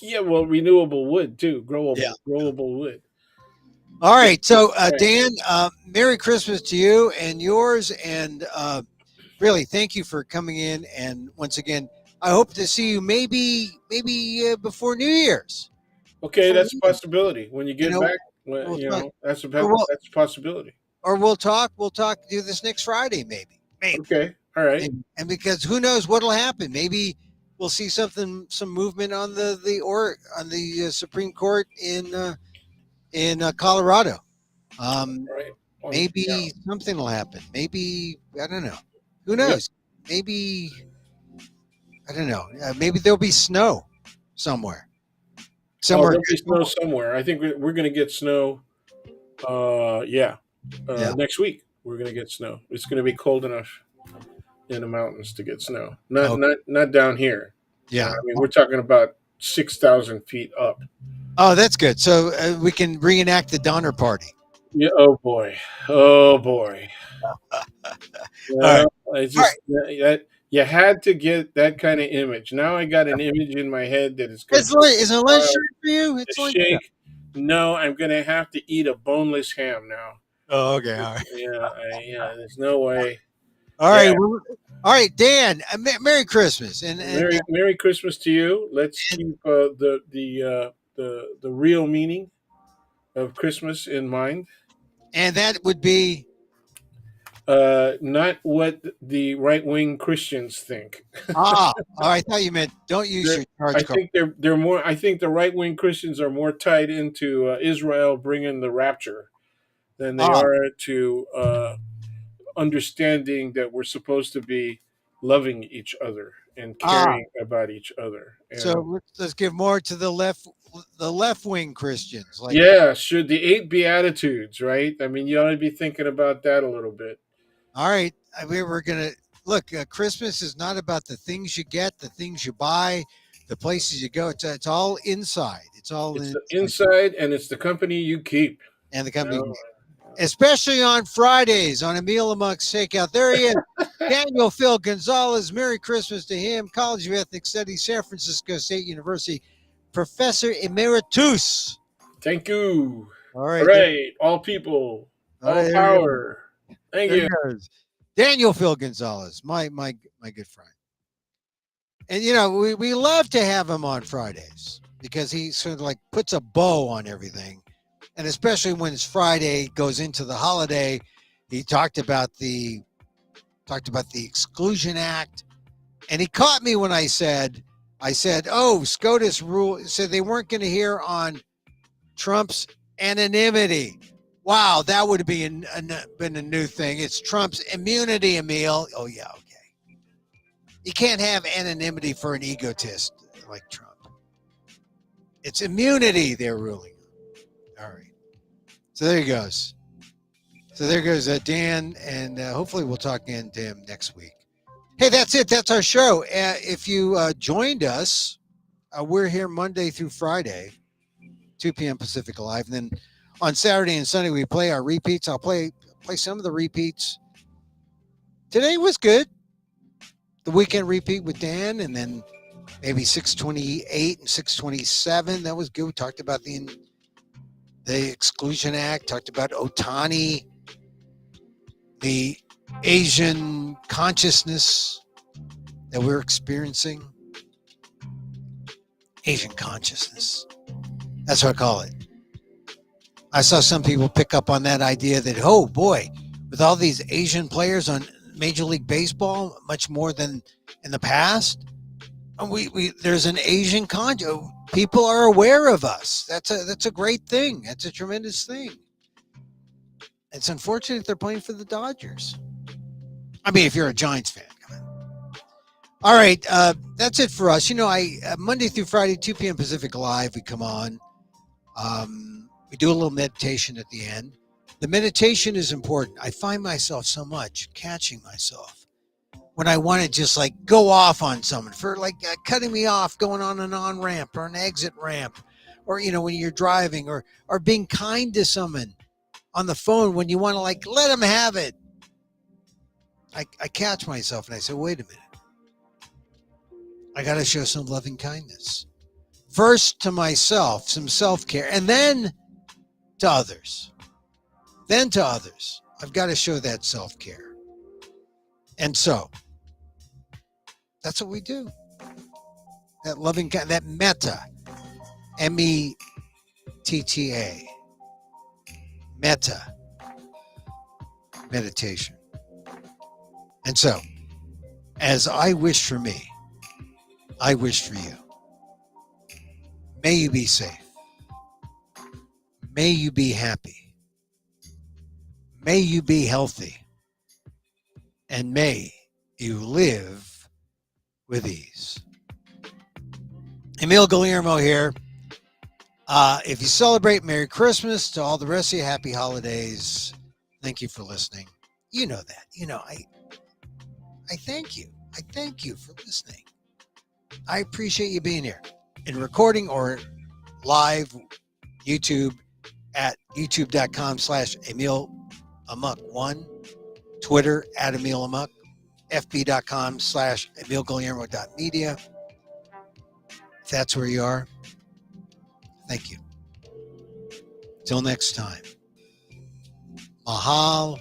Yeah, well, renewable wood too, Yeah. growable wood. All right. So Right. Dan, Merry Christmas to you and yours, and really thank you for coming in. And once again, I hope to see you maybe before New Year's. Okay, Before that's New a Year's, possibility. When you you get know, back, well, we'll talk, or that's a possibility. we'll talk. We'll talk. Do this next Friday, maybe. Okay, all right, And because who knows what'll happen? Maybe we'll see some movement on the Supreme Court in Colorado. Um, all right. Yeah. maybe something will happen. Maybe I don't know. Who Yep. knows? Maybe I don't know. Maybe there'll be snow somewhere. Oh, Somewhere there'll be good. snow somewhere. I think we're going to get snow. Yeah. Yeah. Next week we're going to get snow. It's going to be cold enough in the mountains to get snow. Not Oh, not not down here. yeah. I mean, we're talking about 6,000 feet up. Oh, that's good. So we can reenact the Donner Party. Yeah. Oh boy. Oh boy. All right. Well, I All right. just that you had to get that kind of image. Now I got an image in my head that is going to Is it lunchtime uh, for you? It's lunchtime. shake. No, I'm going to have to eat a boneless ham now. Oh, okay. All right. Yeah. There's no way. All Yeah. right. Well, all right, Dan. Merry Christmas, Merry Christmas to you. Let's keep the real meaning of Christmas in mind. and that would be Not what the right wing Christians think. ah. Oh, I thought you meant don't use They're, your I charge card. think they're more. I think the right wing Christians are more tied into Israel bringing the rapture than they Ah, are to understanding that we're supposed to be loving each other and ah. caring about each other. So And let's give more to the left wing Christians. Like, yeah, should the eight beatitudes, right? I mean, you ought to be thinking about that a little bit. all right, I mean, we're gonna look. Christmas is not about the things you get, the things you buy, the places you go. It's all inside. It's all It's the inside, inside and it's the company you keep. and the You company, know? especially on Fridays on Emil Amok's Takeout. There he is, Daniel Phil Gonzalez. Merry Christmas to him. College of Ethnic Studies, San Francisco State University, Professor Emeritus. Thank you. All All right, right, all people, all all right, there he is. power. Thank There he you. goes. Daniel Phil Gonzalez, my good friend. And we love to have him on Fridays because he sort of like puts a bow on everything. And especially when it's Friday goes into the holiday, he talked about the Exclusion Act. And he caught me when I said, "Oh, SCOTUS rule said they weren't going to hear on Trump's anonymity." Wow, that would have been a new thing. It's Trump's immunity, Emil. Oh yeah, okay. You can't have anonymity for an egotist like Trump. It's immunity they're ruling on. All right. So there he goes. So there goes Dan, and hopefully we'll talk again to him next week. Hey, that's it. That's our show. If you joined us, we're here Monday through Friday, 2 p.m. Pacific Live. And then on Saturday and Sunday, we play our repeats. I'll play some of the repeats. Today was good. The weekend repeat with Dan, and then maybe 628 and 627. That was good. We talked about the Exclusion Act, talked about Otani, the Asian consciousness that we're experiencing. Asian consciousness. That's what I call it. I saw some people pick up on that idea that, oh boy, with all these Asian players on Major League Baseball, much more than in the past, there's an Asian people are aware of us. That's a great thing. That's a tremendous thing. It's unfortunate they're playing for the Dodgers. I mean, if you're a Giants fan, come on. All right, that's it for us. I Monday through Friday, 2 p.m. Pacific Live, we come on. We do a little meditation at the end. The meditation is important. I find myself so much catching myself when I want to just like go off on someone for like cutting me off, going on an on ramp or an exit ramp, or when you're driving, or being kind to someone on the phone when you want to like let them have it. I catch myself and I say, wait a minute. I got to show some loving kindness. First to myself, some self-care, and then to others. Then to others. I've got to show that self-care. And so, that's what we do. That loving, that metta, METTA, metta, meditation. And so, as I wish for me, I wish for you. May you be safe. May you be happy. May you be healthy. And may you live with ease. Emil Guillermo here. If you celebrate, Merry Christmas. To all the rest of you, happy holidays. Thank you for listening. You know that. I thank you. I thank you for listening. I appreciate you being here in recording or live YouTube at youtube.com/EmilAmok1, Twitter at EmilAmok, fb.com/EmilGuillermo.media. If that's where you are, thank you. Till next time. Mahal